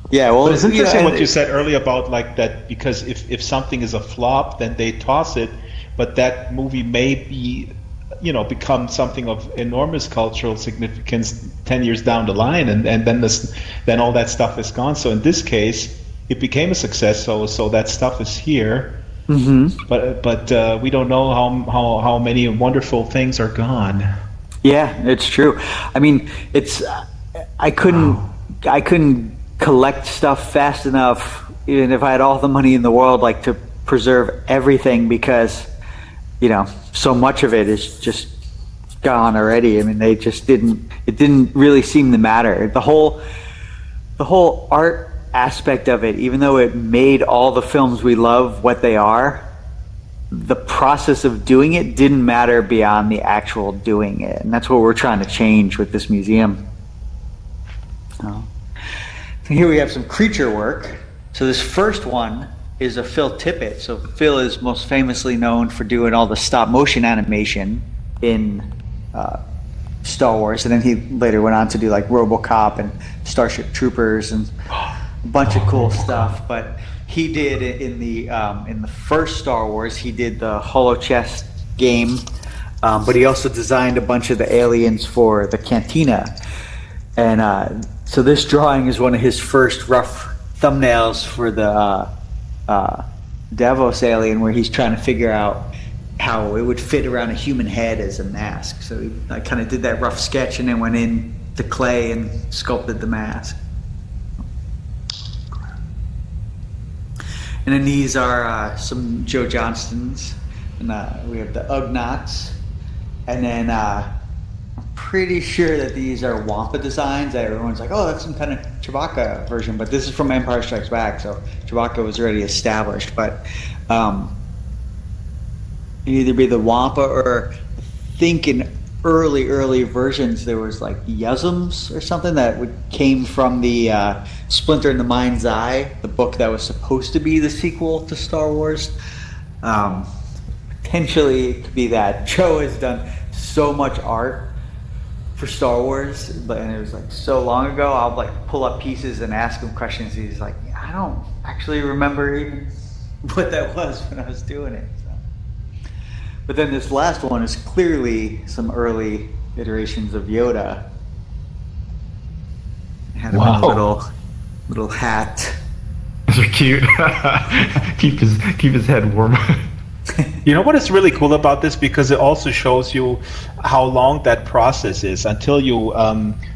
Speaker 2: Yeah, well, but it's interesting what you said earlier about like that, because if something is a flop, then they toss it, but that movie may be, become something of enormous cultural significance 10 years down the line, and then all that stuff is gone. So in this case, it became a success. So that stuff is here, but we don't know how many wonderful things are gone.
Speaker 5: Yeah, it's true. I mean, I couldn't collect stuff fast enough, even if I had all the money in the world, like to preserve everything, because so much of it is just gone already. I mean, it didn't really seem to matter. The whole art aspect of it, even though it made all the films we love what they are, the process of doing it didn't matter beyond the actual doing it, and that's what we're trying to change with this museum. So here we have some creature work. So this first one is a Phil Tippett. So Phil is most famously known for doing all the stop motion animation in Star Wars, and then he later went on to do like RoboCop and Starship Troopers and a bunch of cool stuff. But he did in the first Star Wars, he did the Holochess game, but he also designed a bunch of the aliens for the Cantina. And so this drawing is one of his first rough thumbnails for the Davos alien, where he's trying to figure out how it would fit around a human head as a mask. So I kind of did that rough sketch and then went in to clay and sculpted the mask. And then these are some Joe Johnston's, and we have the Ugnaughts, and then I'm pretty sure that these are Wampa designs. That everyone's like, oh, that's some kind of Chewbacca version, but this is from Empire Strikes Back, so Chewbacca was already established. But it'd either be the Wampa, or I think in early versions there was like Yuzums or something that came from the Splinter in the Mind's Eye, the book that was supposed to be the sequel to Star Wars. Potentially it could be that. Joe has done so much art for Star Wars, and it was like so long ago. I'll like pull up pieces and ask him questions. He's like, I don't actually remember even what that was when I was doing it. So. But then this last one is clearly some early iterations of Yoda. It had a little hat.
Speaker 3: Those are cute. keep his head warm.
Speaker 2: You know what is really cool about this? Because it also shows you how long that process is until you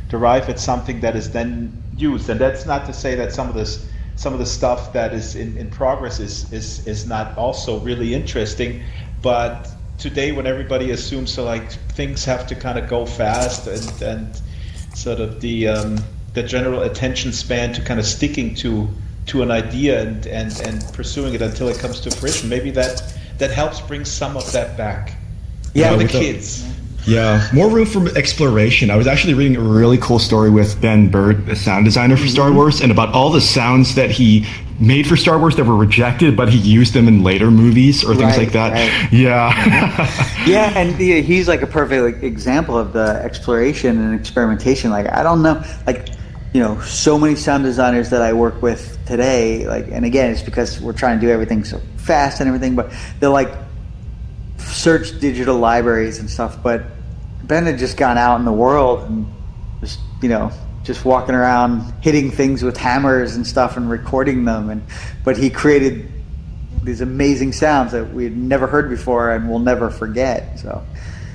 Speaker 2: derive at something that is then used. And that's not to say that some of the stuff that is in progress is not also really interesting. But today, when everybody assumes like things have to kind of go fast, and sort of the general attention span to kind of sticking to an idea and pursuing it until it comes to fruition, maybe that helps bring some of that back.
Speaker 3: Yeah,
Speaker 2: for the kids.
Speaker 3: Yeah, more room for exploration. I was actually reading a really cool story with Ben Bird, the sound designer for Star Wars, and about all the sounds that he made for Star Wars that were rejected, but he used them in later movies or things like that. Right. Yeah.
Speaker 5: Yeah, and he's like a perfect example of the exploration and experimentation. Like, I don't know, like, you know, so many sound designers that I work with today, like, and again, it's because we're trying to do everything so fast and everything, but they're like, search digital libraries and stuff, but Ben had just gone out in the world and just, you know, just walking around hitting things with hammers and stuff and recording them, but he created these amazing sounds that we had never heard before and we'll never forget. So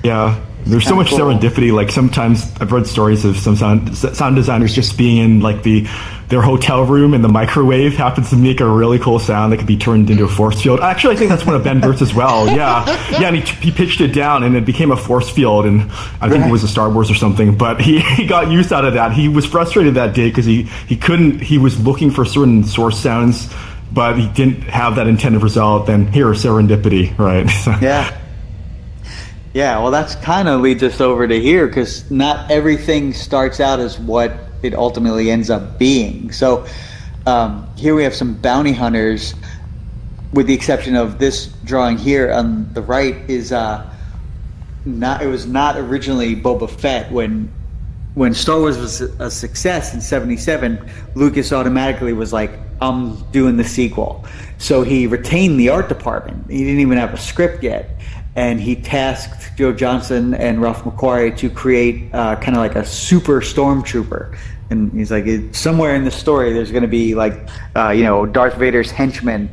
Speaker 3: yeah, there's so much serendipity. Like, sometimes I've read stories of some sound designers just being in like their hotel room, and the microwave happens to make a really cool sound that could be turned into a force field. Actually, I think that's one of Ben Burtt's as well. Yeah, and he pitched it down, and it became a force field, and I think it was a Star Wars or something. But he got use out of that. He was frustrated that day because he couldn't. He was looking for certain source sounds, but he didn't have that intended result. Then here, serendipity, right?
Speaker 5: Yeah. Yeah, well, that's kind of leads us over to here, because not everything starts out as what it ultimately ends up being. So here we have some bounty hunters, with the exception of this drawing here on the right. Is it was not originally Boba Fett. When Star Wars was a success in '77, Lucas automatically was like, I'm doing the sequel. So he retained the art department. He didn't even have a script yet. And he tasked Joe Johnston and Ralph McQuarrie to create kind of like a super stormtrooper. And he's like, somewhere in the story, there's going to be like, Darth Vader's henchman.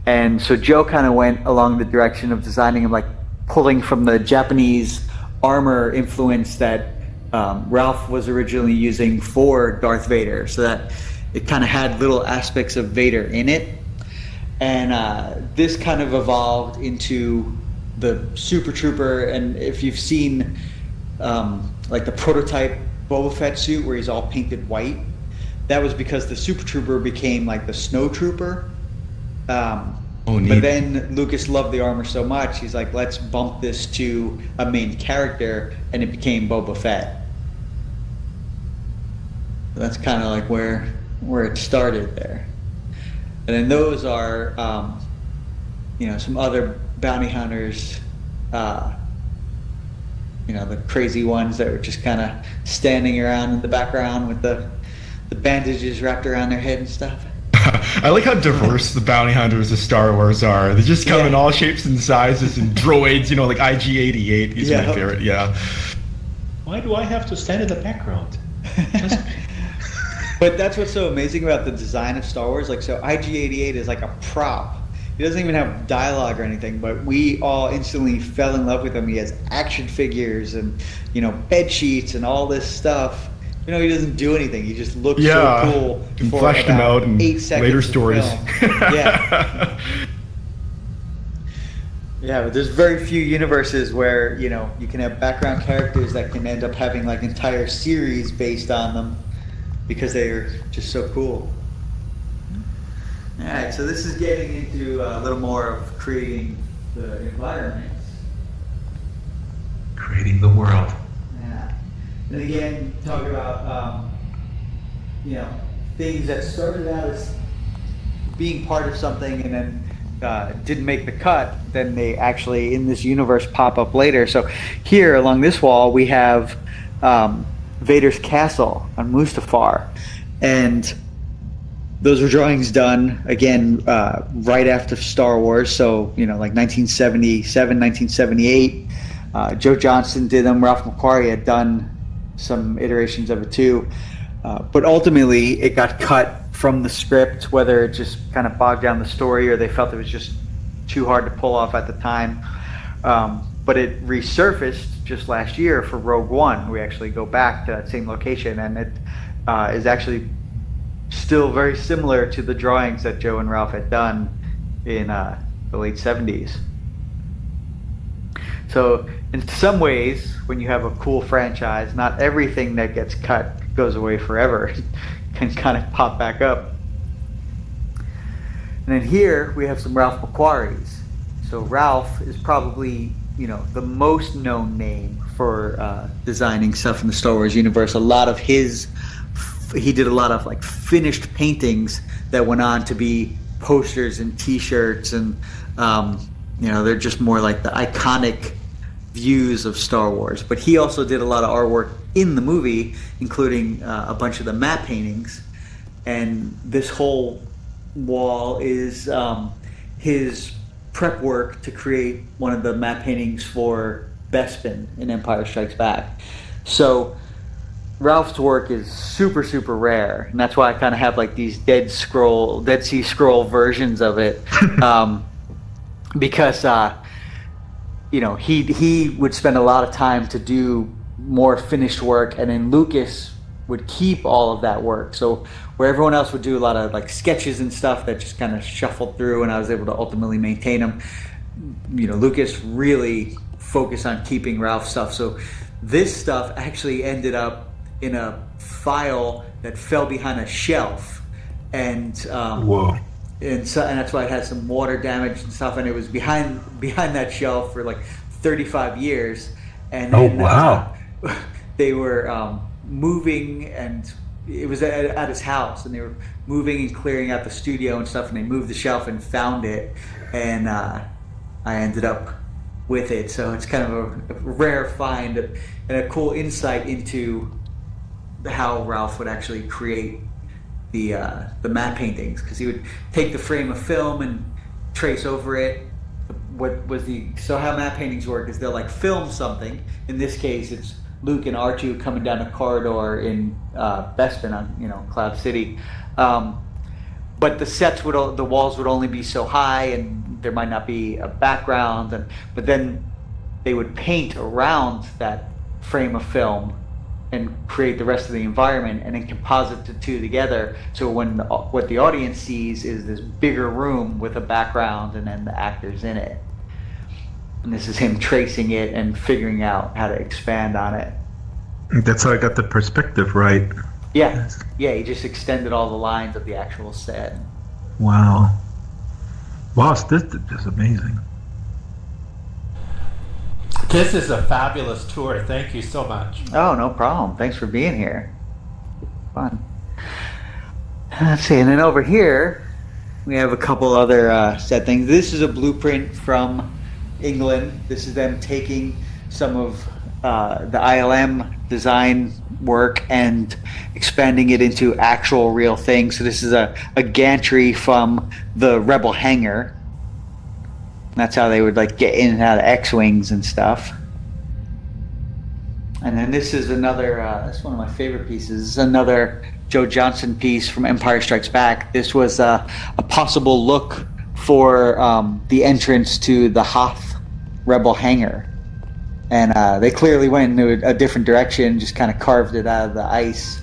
Speaker 5: And so Joe kind of went along the direction of designing him, like pulling from the Japanese armor influence that Ralph was originally using for Darth Vader, so that it kind of had little aspects of Vader in it. And this kind of evolved into the Super Trooper. And if you've seen like the prototype Boba Fett suit where he's all painted white, that was because the Super Trooper became like the Snow Trooper. But then Lucas loved the armor so much, he's like, let's bump this to a main character, and it became Boba Fett. So that's kind of like where it started there. And then those are some other bounty hunters, the crazy ones that were just kind of standing around in the background with the bandages wrapped around their head and stuff.
Speaker 3: I like how diverse the bounty hunters of Star Wars are. They just come in all shapes and sizes, and droids, like IG-88 is my favorite. Yeah.
Speaker 7: Why do I have to stand in the background?
Speaker 5: But that's what's so amazing about the design of Star Wars. Like, so IG-88 is like a prop. He doesn't even have dialogue or anything, but we all instantly fell in love with him. He has action figures and, bed sheets and all this stuff. He doesn't do anything. He just looks so cool.
Speaker 3: And fleshed him out in
Speaker 5: 8 seconds
Speaker 3: later stories.
Speaker 5: Yeah. Yeah, but there's very few universes where, you can have background characters that can end up having like entire series based on them because they're just so cool. All right, so this is getting into a little more of creating the environment.
Speaker 2: Creating the world.
Speaker 5: Yeah. And again, talk about, things that started out as being part of something and then didn't make the cut, then they actually, in this universe, pop up later. So here, along this wall, we have Vaders Castle on Mustafar. And those were drawings done, again, right after Star Wars, so, like 1977, 1978. Joe Johnston did them. Ralph McQuarrie had done some iterations of it too. But ultimately, it got cut from the script, whether it just kind of bogged down the story or they felt it was just too hard to pull off at the time. But it resurfaced just last year for Rogue One. We actually go back to that same location, and it is actually still very similar to the drawings that Joe and Ralph had done in the late 70s. So in some ways, when you have a cool franchise, not everything that gets cut goes away forever. It can kind of pop back up. And then here we have some Ralph McQuarries. So Ralph is probably, the most known name for designing stuff in the Star Wars universe. A lot of his he did a lot of like finished paintings that went on to be posters and T-shirts, and they're just more like the iconic views of Star Wars. But he also did a lot of artwork in the movie, including a bunch of the matte paintings. And this whole wall is his prep work to create one of the matte paintings for Bespin in Empire Strikes Back. So Ralph's work is super, super rare, and that's why I kind of have like these Dead Sea Scroll versions of it, because he would spend a lot of time to do more finished work, and then Lucas would keep all of that work. So where everyone else would do a lot of like sketches and stuff that just kind of shuffled through, and I was able to ultimately maintain them, Lucas really focused on keeping Ralph's stuff. So this stuff actually ended up in a file that fell behind a shelf, and
Speaker 2: whoa.
Speaker 5: And that's why it had some water damage and stuff, and it was behind that shelf for like 35 years. And then, they were moving, and it was at his house, and they were moving and clearing out the studio and stuff, and they moved the shelf and found it, and I ended up with it. So it's kind of a rare find and a cool insight into how Ralph would actually create the matte paintings, because he would take the frame of film and trace over it. So how matte paintings work is they'll like film something. In this case, it's Luke and R2 coming down a corridor in Bespin on Cloud City, but the walls would only be so high, and there might not be a background, but then they would paint around that frame of film and create the rest of the environment, and then composite the two together. So what the audience sees is this bigger room with a background and then the actors in it. And this is him tracing it and figuring out how to expand on it.
Speaker 2: That's how I got the perspective right.
Speaker 5: Yeah, he just extended all the lines of the actual set.
Speaker 2: Wow, this is amazing.
Speaker 7: This is a fabulous tour. Thank you so much.
Speaker 5: Oh, no problem. Thanks for being here. Fun. Let's see, and then over here we have a couple other set things. This is a blueprint from England. This is them taking some of the ILM design work and expanding it into actual real things. So this is a gantry from the Rebel Hangar. That's how they would like get in and out of X-Wings and stuff. And then this is another, that's one of my favorite pieces. This is another Joe Johnston piece from Empire Strikes Back. This was a possible look for the entrance to the Hoth Rebel Hangar. And they clearly went into a different direction, just kind of carved it out of the ice.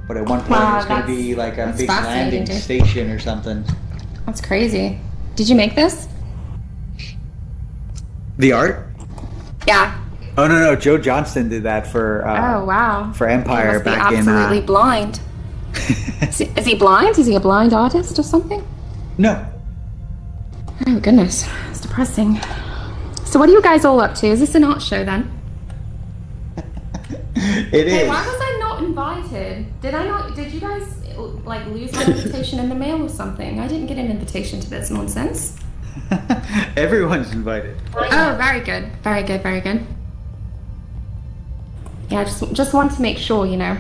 Speaker 5: But at one point it was going to be like a big landing station or something.
Speaker 8: That's crazy. Did you make this?
Speaker 5: The art?
Speaker 8: Yeah.
Speaker 5: Oh no, Joe Johnston did that for for Empire back in.
Speaker 8: Absolutely blind. Is he blind? Is he a blind artist or something?
Speaker 5: No.
Speaker 8: Oh goodness, it's depressing. So what are you guys all up to? Is this an art show then?
Speaker 5: It is.
Speaker 8: Hey, why was I not invited? Did you guys like lose my invitation in the mail or something? I didn't get an invitation to this nonsense.
Speaker 5: Everyone's invited.
Speaker 8: Oh, very good. Very good, very good. Yeah, I just want to make sure, I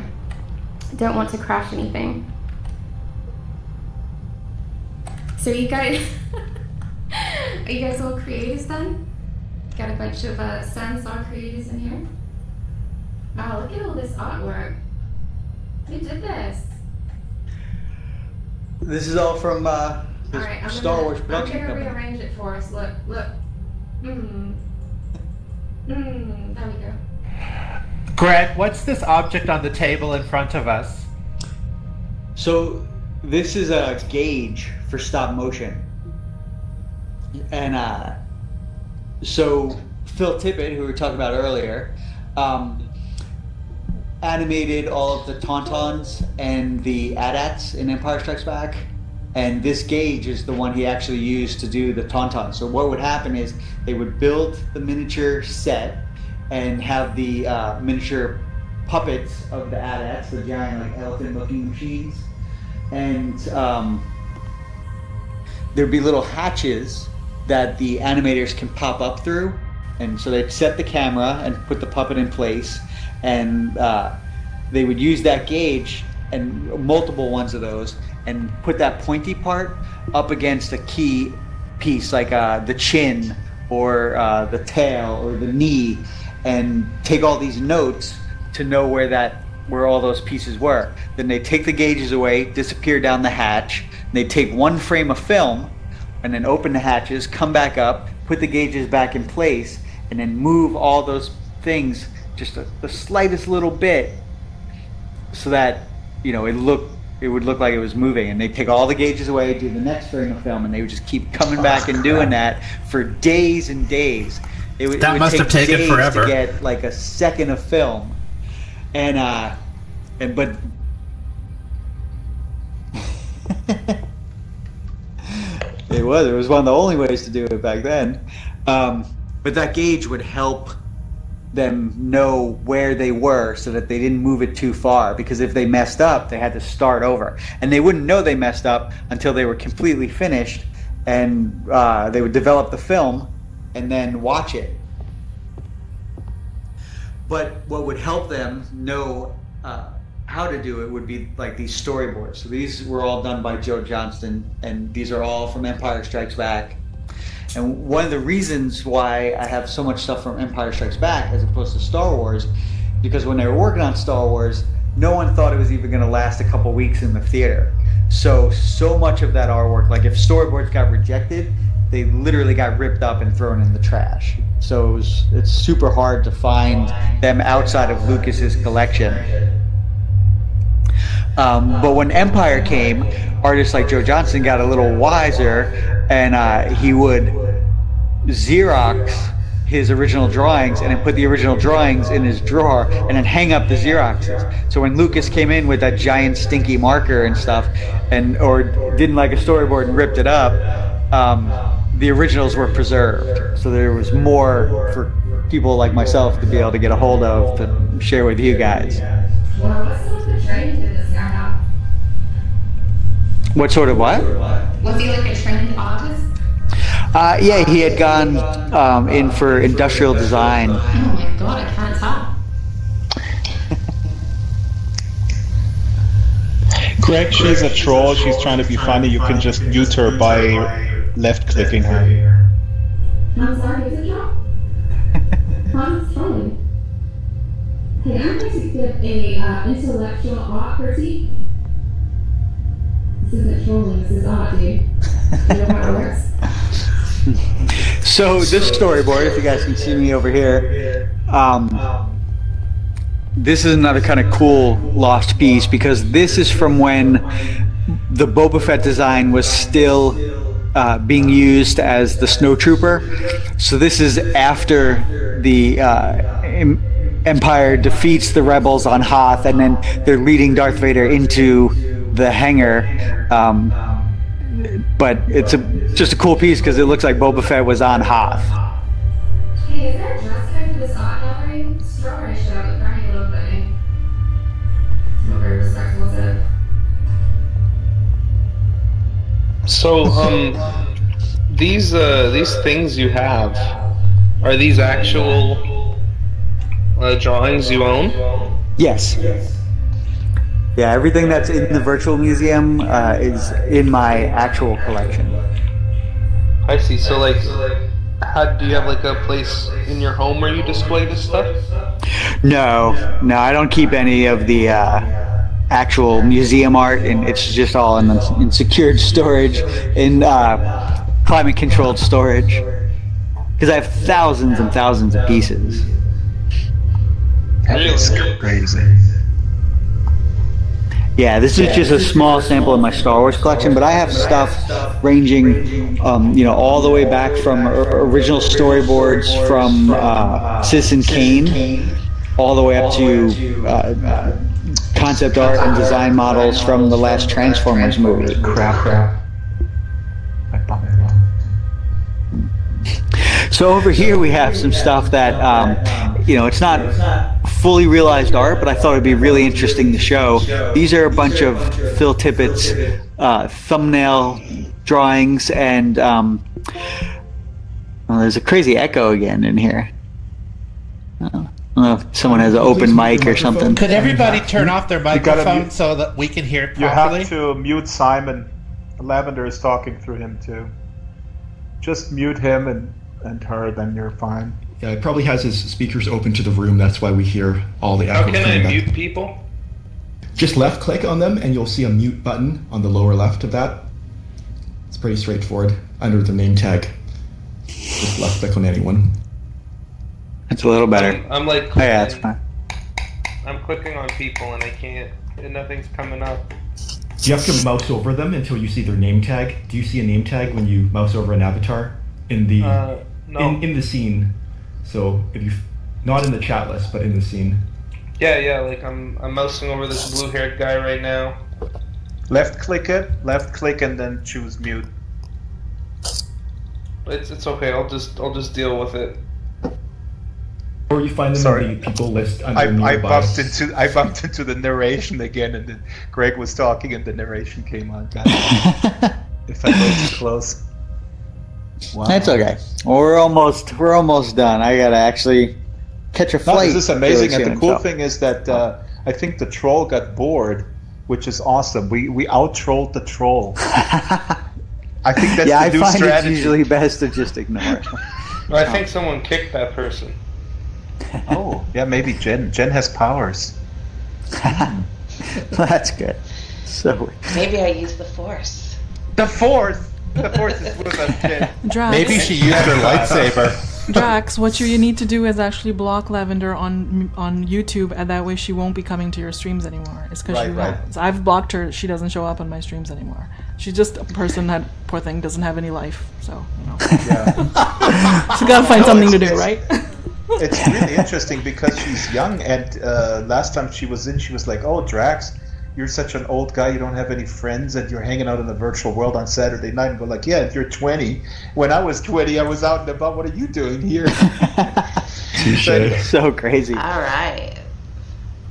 Speaker 8: don't want to crash anything. So you guys, are you guys all creators then? Got a bunch of Sansar creators in here. Wow, look at all this artwork. Who did this?
Speaker 5: This is all from
Speaker 8: right,
Speaker 5: Star Wars production
Speaker 8: company.
Speaker 5: I'm
Speaker 8: going to rearrange it for us. Look. There we go.
Speaker 7: Greg, what's this object on the table in front of us?
Speaker 5: So this is a gauge for stop motion. And so Phil Tippett, who we were talking about earlier, animated all of the Tauntauns and the AT-ATs in Empire Strikes Back. And this gauge is the one he actually used to do the Tauntauns. So what would happen is they would build the miniature set and have the miniature puppets of the AT-ATs, the giant like elephant-looking machines, and there'd be little hatches that the animators can pop up through, and so they'd set the camera and put the puppet in place, and they would use that gauge and multiple ones of those and put that pointy part up against a key piece like the chin or the tail or the knee, and take all these notes to know where all those pieces were. Then they take the gauges away, disappear down the hatch, and they take one frame of film and then open the hatches, come back up, put the gauges back in place, and then move all those things just the slightest little bit so that it would look like it was moving. And they'd take all the gauges away, do the next frame of film, and they would just keep coming back and doing that for days and days.
Speaker 9: That must have taken forever
Speaker 5: to get like a second of film, but it was one of the only ways to do it back then. But that gauge would help them know where they were so that they didn't move it too far, because if they messed up, they had to start over, and they wouldn't know they messed up until they were completely finished, and they would develop the film and then watch it. But what would help them know how to do it would be like these storyboards. So these were all done by Joe Johnston, and these are all from Empire Strikes Back. And one of the reasons why I have so much stuff from Empire Strikes Back as opposed to Star Wars, because when they were working on Star Wars, no one thought it was even going to last a couple weeks in the theater. So much of that artwork, like if storyboards got rejected, they literally got ripped up and thrown in the trash. So it's super hard to find them outside of Lucas's collection. But when Empire came, artists like Joe Johnston got a little wiser, and he would Xerox his original drawings and then put the original drawings in his drawer and then hang up the Xeroxes. So when Lucas came in with that giant stinky marker and stuff, or didn't like a storyboard and ripped it up, the originals were preserved. So there was more for people like myself to be able to get a hold of to share with you guys.
Speaker 8: Well, what sort of training did this guy have?
Speaker 5: What sort of what?
Speaker 8: Was he like a trained artist?
Speaker 5: Yeah, he had gone in for industrial design.
Speaker 8: Oh my god, I can't tell.
Speaker 2: Greg, she's a troll. She's trying to be funny. You can just mute her by left-clicking her.
Speaker 8: I'm sorry, is it troll? How's trolling? Hey, I'm going to give a intellectual art critique. This isn't trolling, this is art, dude. You know how it works?
Speaker 5: So this storyboard, if you guys can see me over here, this is another kind of cool lost piece, because this is from when the Boba Fett design was still being used as the snowtrooper. So this is after the Empire defeats the rebels on Hoth, and then they're leading Darth Vader into the hangar. But it's just a cool piece because it looks like Boba Fett was on Hoth.
Speaker 8: Hey, is there a dress code for this art gallery? Strawberry show, apparently a little bit. It's not very respectable, is it?
Speaker 10: So, these things you have, are these actual drawings you own?
Speaker 5: Yes. Yeah, everything that's in the virtual museum is in my actual collection.
Speaker 10: I see. So, like, do you have like a place in your home where you display this stuff?
Speaker 5: No, I don't keep any of the actual museum art, and it's just all in secured storage, in climate-controlled storage, because I have thousands and thousands of pieces.
Speaker 2: That's crazy.
Speaker 5: Yeah, this is just a small sample of my Star Wars collection, but I have stuff ranging, all the way back from original storyboards from Citizen Kane, all the way up to concept art and design models from the last Transformers movie.
Speaker 2: Crap.
Speaker 5: So over here we have some stuff that, it's not fully realized art, but I thought it'd be really interesting to show. These are a bunch of Phil Tippett's thumbnail drawings, and there's a crazy echo again in here. I don't know if someone has an open mic or something.
Speaker 9: Could everybody turn off their microphone so that we can hear it properly?
Speaker 2: You have to mute Simon. Lavender is talking through him too. Just mute him and her, then you're fine.
Speaker 3: Yeah, it probably has his speakers open to the room. That's why we hear all the echoes.
Speaker 10: How can I mute people?
Speaker 3: Just left click on them and you'll see a mute button on the lower left of that. It's pretty straightforward under the name tag. Just left click on anyone.
Speaker 5: It's a little better.
Speaker 10: I'm like,
Speaker 5: oh, yeah, that's fine.
Speaker 10: I'm clicking on people and I can't, and nothing's coming up.
Speaker 3: You have to mouse over them until you see their name tag. Do you see a name tag when you mouse over an avatar in the
Speaker 10: no.
Speaker 3: in the scene? So if you not in the chat list, but in the scene.
Speaker 10: Yeah, like I'm mousing over this blue-haired guy right now.
Speaker 2: Left click and then choose mute.
Speaker 10: It's okay. I'll just deal with it.
Speaker 3: Or you find them in the people list under nearby.
Speaker 2: I bumped into the narration again, and then Greg was talking, and the narration came on. If I go too close. Wow.
Speaker 5: That's okay. We're almost done. I gotta actually catch a flight.
Speaker 2: This is amazing, and the cool thing is that I think the troll got bored, which is awesome. We out-trolled the troll. I think that's the new strategy.
Speaker 5: I find it's usually best to just ignore it.
Speaker 10: Well, I think someone kicked that person.
Speaker 2: Oh, yeah, maybe Jen. Jen has powers.
Speaker 5: That's good. So
Speaker 4: maybe I use the Force.
Speaker 2: The Force is with us, Jen.
Speaker 1: Drax.
Speaker 9: Maybe she used her lightsaber.
Speaker 1: Drax, what you need to do is actually block Lavender on YouTube, and that way she won't be coming to your streams anymore. It's because I've blocked her. She doesn't show up on my streams anymore. She's just a person that, poor thing, doesn't have any life. So,
Speaker 2: Yeah.
Speaker 1: She's got to find something to do, right?
Speaker 2: It's really interesting because she's young, and last time she was in, she was like, "Oh, Drax, you're such an old guy. You don't have any friends, and you're hanging out in the virtual world on Saturday night." And go like, "Yeah, you're 20. When I was 20, I was out and about. What are you doing here?"
Speaker 5: So crazy.
Speaker 4: All right.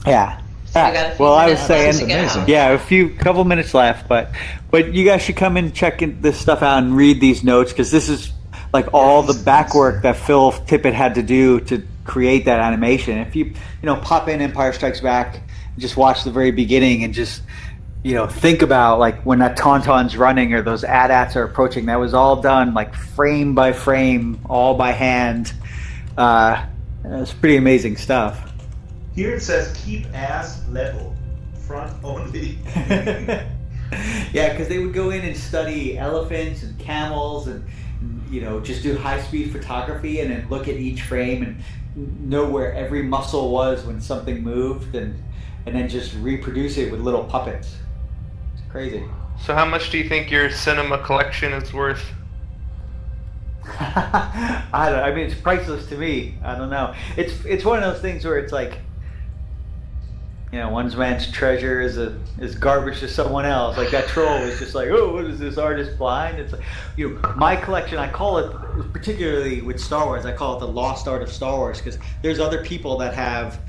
Speaker 5: Yeah.
Speaker 4: So
Speaker 5: well, I was saying, yeah, couple minutes left, but you guys should come and check this stuff out and read these notes, because this is like all the back work that Phil Tippett had to do to create that animation. If you pop in Empire Strikes Back and just watch the very beginning and just think about like when that Tauntaun's running or those AT-ATs are approaching, that was all done like frame by frame, all by hand. It's pretty amazing stuff.
Speaker 2: Here it says keep ass level, front only.
Speaker 5: Yeah, because they would go in and study elephants and camels and just do high-speed photography and then look at each frame and know where every muscle was when something moved, and then just reproduce it with little puppets. It's crazy.
Speaker 10: So how much do you think your cinema collection is worth?
Speaker 5: I mean, it's priceless to me. I don't know. It's one of those things where it's like, one man's treasure is garbage to someone else. Like that troll is just like, oh, what is this artist blind? It's like, my collection, I call it, particularly with Star Wars, I call it the lost art of Star Wars, because there's other people that have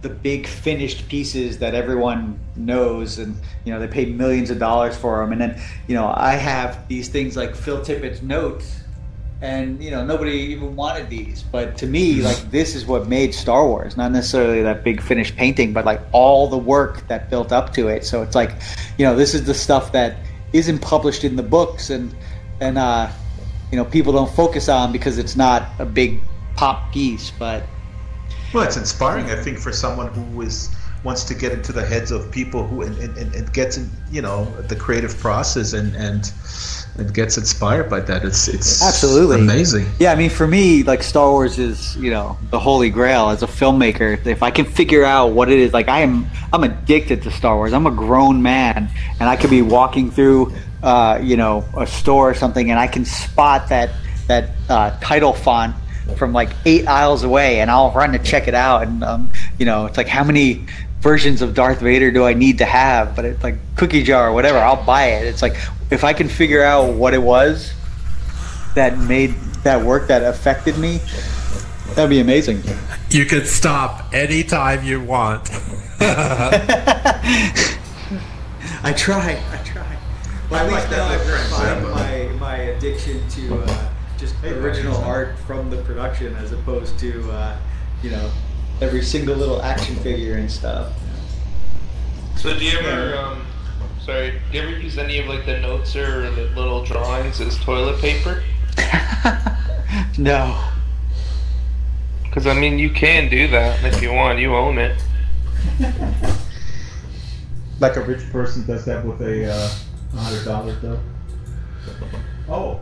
Speaker 5: the big finished pieces that everyone knows, and they paid millions of dollars for them, and then I have these things like Phil Tippett's notes, and nobody even wanted these, but to me, like, this is what made Star Wars, not necessarily that big finished painting, but like all the work that built up to it. So it's like, this is the stuff that isn't published in the books, and people don't focus on because it's not a big pop piece. But
Speaker 2: well, it's inspiring, I think, for someone who wants to get into the heads of people who and gets in, the creative process and gets inspired by that. It's
Speaker 5: absolutely
Speaker 2: amazing.
Speaker 5: Yeah, I mean, for me, like, Star Wars is the holy grail as a filmmaker. If I can figure out what it is, like, I'm addicted to Star Wars. I'm a grown man, and I could be walking through a store or something, and I can spot that title font from like 8 aisles away, and I'll run to check it out. And it's like, how many versions of Darth Vader do I need to have? But it's like cookie jar or whatever, I'll buy it. It's like, if I can figure out what it was that made that work, that affected me, That'd be amazing.
Speaker 9: You could stop anytime you want.
Speaker 5: I try. Well, at least now I've refined my addiction to just original art from the production as opposed to, every single little action figure and stuff.
Speaker 10: So do you ever, do you ever use any of like the notes or the little drawings as toilet paper?
Speaker 5: No.
Speaker 10: Because I mean, you can do that if you want. You own it.
Speaker 2: Like a rich person does that with a $100 though. Oh,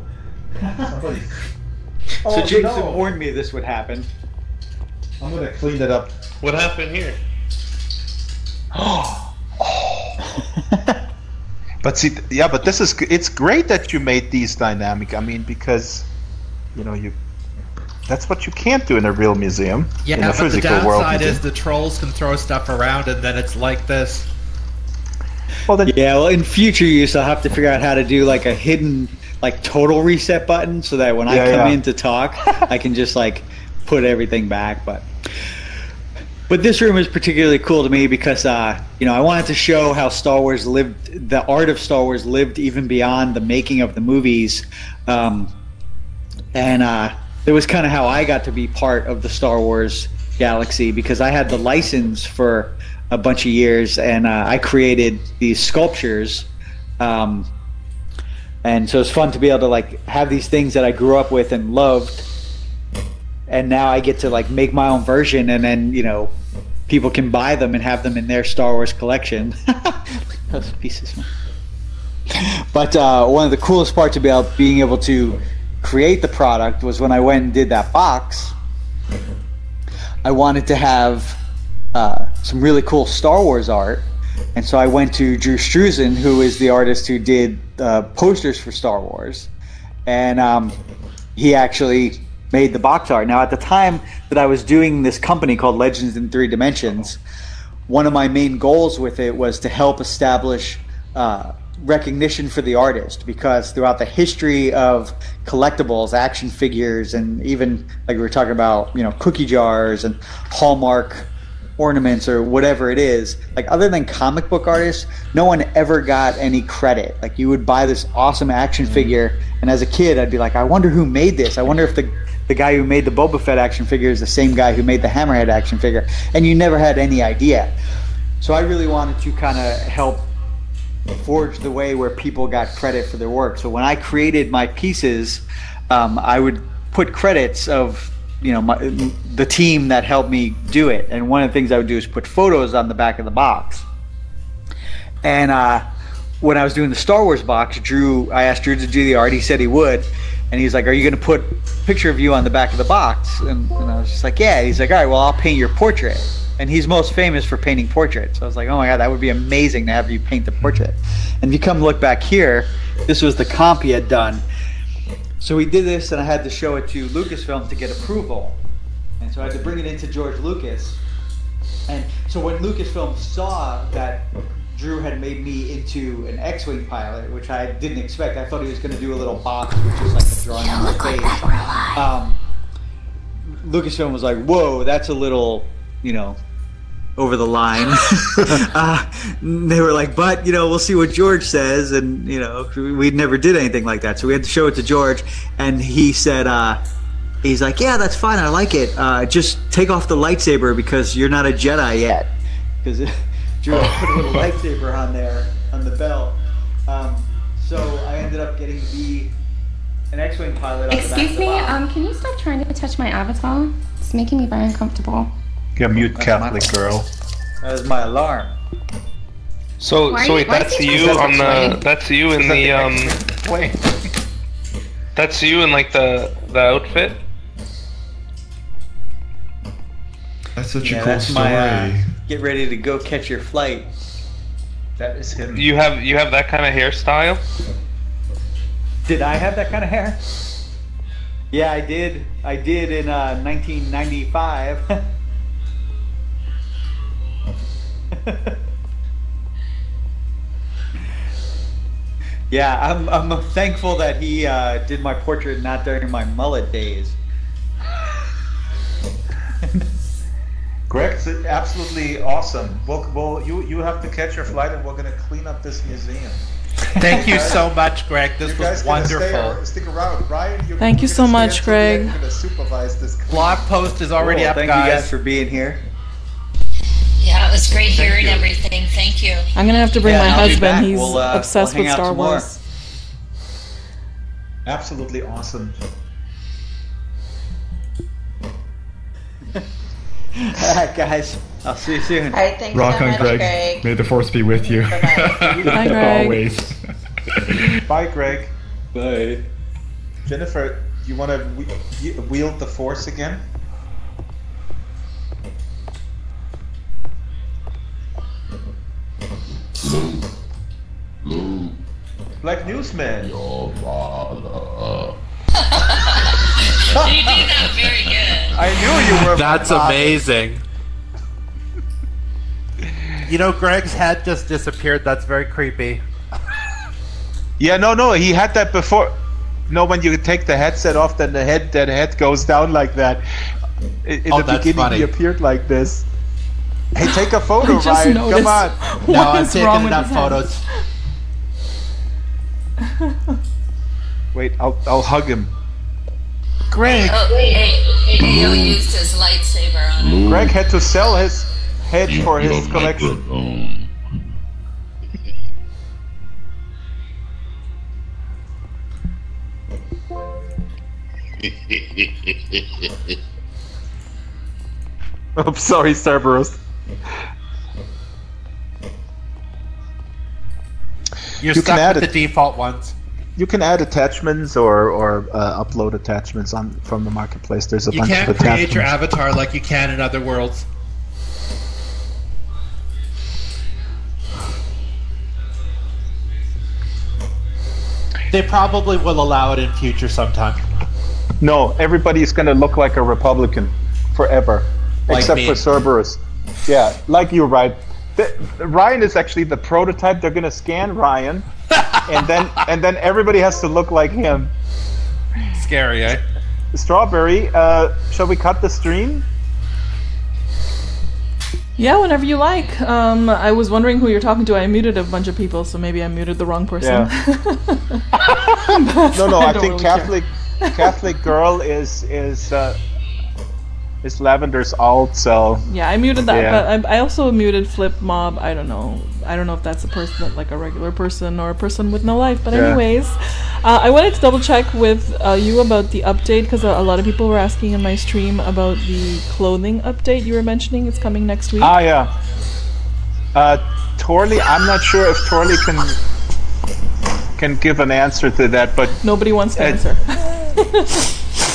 Speaker 2: somebody.
Speaker 5: So Jason warned me this would happen.
Speaker 2: I'm gonna clean it up.
Speaker 10: What happened here?
Speaker 2: But see, but this is, it's great that you made these dynamic. I mean, because that's what you can't do in a real museum.
Speaker 9: Yeah,
Speaker 2: in a
Speaker 9: but the
Speaker 2: physical world
Speaker 9: downside
Speaker 2: museum.
Speaker 9: is the trolls can throw stuff around and then it's like this.
Speaker 5: Well, then, in future use, I'll have to figure out how to do like a hidden, like total reset button, so that when I come in to talk, I can just like put everything back. But this room is particularly cool to me because I wanted to show how Star Wars lived, the art of Star Wars lived even beyond the making of the movies, and it was kind of how I got to be part of the Star Wars galaxy, because I had the license for a bunch of years, and I created these sculptures, and so it's fun to be able to like have these things that I grew up with and loved, and now I get to like make my own version, and then people can buy them and have them in their Star Wars collection. Those pieces. But one of the coolest parts about being able to create the product was when I went and did that box. I wanted to have some really cool Star Wars art, and so I went to Drew Struzan, who is the artist who did posters for Star Wars, and he actually made the box art. Now, at the time that I was doing this company called Legends in 3 Dimensions, one of my main goals with it was to help establish recognition for the artist, because throughout the history of collectibles, action figures, and even like we were talking about, cookie jars and Hallmark ornaments or whatever it is, like other than comic book artists, no one ever got any credit. Like you would buy this awesome action figure, and as a kid I'd be like, I wonder who made this. I wonder if the guy who made the Boba Fett action figure is the same guy who made the Hammerhead action figure, and you never had any idea. So I really wanted to kind of help forge the way where people got credit for their work. So when I created my pieces, I would put credits of the team that helped me do it, and one of the things I would do is put photos on the back of the box. And when I was doing the Star Wars box, I asked Drew to do the art. He said he would, and he's like, "Are you going to put a picture of you on the back of the box?" And I was just like, "Yeah." He's like, "All right, well, I'll paint your portrait." And he's most famous for painting portraits. So I was like, "Oh my god, that would be amazing to have you paint the portrait." And if you come look back here, this was the comp he had done. So we did this, and I had to show it to Lucasfilm to get approval. And so I had to bring it into George Lucas. And so when Lucasfilm saw that Drew had made me into an X-Wing pilot, which I didn't expect. I thought he was going to do a little box with just like a drawing on his face. Lucasfilm was like, "Whoa, that's a little, over the line." They were like, "But we'll see what George says," and we never did anything like that, so we had to show it to George, and he said, he's like, "Yeah, that's fine, I like it. Just take off the lightsaber because you're not a Jedi yet." Because Drew put a little lightsaber on there on the belt. So I ended up getting to be an X-Wing pilot.
Speaker 8: Excuse me, can you stop trying to touch my avatar? It's making me very uncomfortable.
Speaker 2: Yeah, mute Catholic girl.
Speaker 5: That was my alarm.
Speaker 10: So wait, that's you on the. That's you in the
Speaker 2: Wait.
Speaker 10: That's you in like the outfit.
Speaker 3: That's such a cool
Speaker 5: that's
Speaker 3: story.
Speaker 5: My get ready to go catch your flight.
Speaker 2: That is him.
Speaker 10: You have that kind of hairstyle.
Speaker 5: Did I have that kind of hair? Yeah, I did. I did in 1995. Yeah, I'm thankful that he did my portrait not during my mullet days.
Speaker 2: It's absolutely awesome. You have to catch your flight, and we're going to clean up this museum.
Speaker 9: Thank you so much, Greg. This was wonderful.
Speaker 2: Stick around, Ryan.
Speaker 1: Thank you so much, Greg.
Speaker 2: I'm going to supervise this.
Speaker 9: Blog post is already up,
Speaker 5: Thank
Speaker 9: guys.
Speaker 5: you guys for being here.
Speaker 11: Yeah, it was great hearing everything. Thank you.
Speaker 1: I'm gonna have to bring my husband. He's obsessed with Star Wars.
Speaker 2: Absolutely awesome.
Speaker 5: Alright, guys. I'll see you soon.
Speaker 4: Alright, thanks
Speaker 3: Rock
Speaker 4: so
Speaker 3: on,
Speaker 4: much,
Speaker 3: Greg. May the force be with you.
Speaker 1: Bye, Greg.
Speaker 3: Always.
Speaker 2: Bye, Greg.
Speaker 5: Bye.
Speaker 2: Jennifer, you want to wield the force again? Black Newsman.
Speaker 11: Your father. You did that very good.
Speaker 2: I knew you were.
Speaker 9: That's amazing. You know, Greg's head just disappeared. That's very creepy.
Speaker 2: Yeah, no, he had that before. No, when you take the headset off, then the head goes down like that. In the beginning,
Speaker 9: funny.
Speaker 2: He appeared like this. Hey, take a photo, Ryan. Come on.
Speaker 9: No, I'm taking enough photos.
Speaker 2: Wait, I'll hug him. Greg.
Speaker 11: He used his lightsaber on him.
Speaker 2: Greg had to sell his head for his collection. I'm sorry, Starburst.
Speaker 9: You're stuck with the default ones.
Speaker 2: You can add attachments or upload attachments from the marketplace. There's a bunch of attachments. You can't
Speaker 9: create your avatar like you can in other worlds. They probably will allow it in future sometime.
Speaker 2: No, everybody's going to look like a Republican forever,
Speaker 9: like
Speaker 2: except
Speaker 9: me.
Speaker 2: for Cerberus. Yeah, like you, right? Ryan is actually the prototype. They're going to scan Ryan, and then everybody has to look like him.
Speaker 9: Scary, eh?
Speaker 2: Strawberry, shall we cut the stream?
Speaker 1: Yeah, whenever you like. I was wondering who you're talking to. I muted a bunch of people, so maybe I muted the wrong person.
Speaker 2: Yeah. No, I think really Catholic girl is Lavender's alt, so
Speaker 1: yeah, I muted that. Yeah. But I also muted Flip Mob. I don't know if that's a person, like a regular person or a person with no life. But anyways, I wanted to double check with you about the update, because a lot of people were asking in my stream about the clothing update you were mentioning. It's coming next week.
Speaker 2: Ah, yeah. Torley, I'm not sure if Torley can give an answer to that, but
Speaker 1: nobody wants to answer.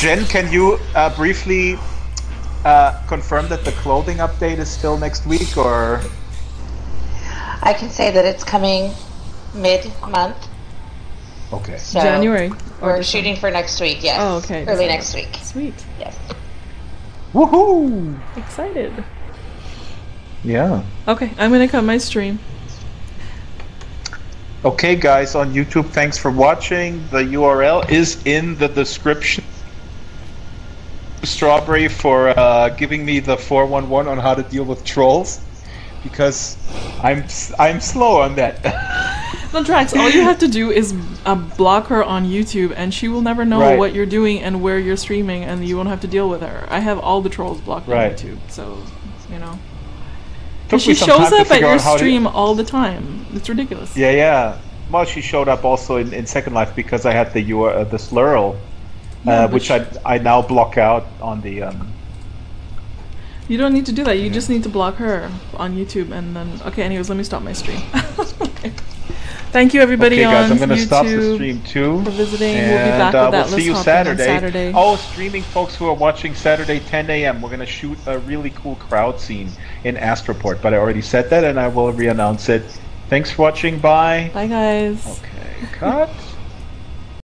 Speaker 2: Jen, can you briefly confirm that the clothing update is still next week, or?
Speaker 4: I can say that it's coming mid-month.
Speaker 2: Okay.
Speaker 4: So
Speaker 1: January.
Speaker 4: We're shooting for next week, yes.
Speaker 1: Oh, okay.
Speaker 4: Early next week.
Speaker 1: Sweet.
Speaker 4: Yes.
Speaker 2: Woohoo!
Speaker 1: Excited.
Speaker 2: Yeah.
Speaker 1: Okay, I'm gonna cut my stream.
Speaker 2: Okay, guys, on YouTube, thanks for watching. The URL is in the description. Strawberry for giving me the 411 on how to deal with trolls, because I'm slow on that.
Speaker 1: No, Drax, all you have to do is block her on YouTube, and she will never know what you're doing and where you're streaming, and you won't have to deal with her. I have all the trolls blocked on YouTube, so, you know. She shows up at your stream all the time. It's ridiculous.
Speaker 2: Yeah. Well, she showed up also in Second Life because I had the slurl, which I now block out on the.
Speaker 1: You don't need to do that. You just need to block her on YouTube, and then anyways, let me stop my stream. Okay. Thank you, everybody
Speaker 2: guys,
Speaker 1: on
Speaker 2: I'm gonna
Speaker 1: YouTube
Speaker 2: stop the stream too
Speaker 1: for visiting.
Speaker 2: And,
Speaker 1: we'll be back with that.
Speaker 2: We'll see you Saturday. Oh, streaming folks who are watching Saturday 10 a.m. We're gonna shoot a really cool crowd scene in Astroport, but I already said that, and I will re-announce it. Thanks for watching. Bye.
Speaker 1: Bye, guys.
Speaker 2: Okay, cut.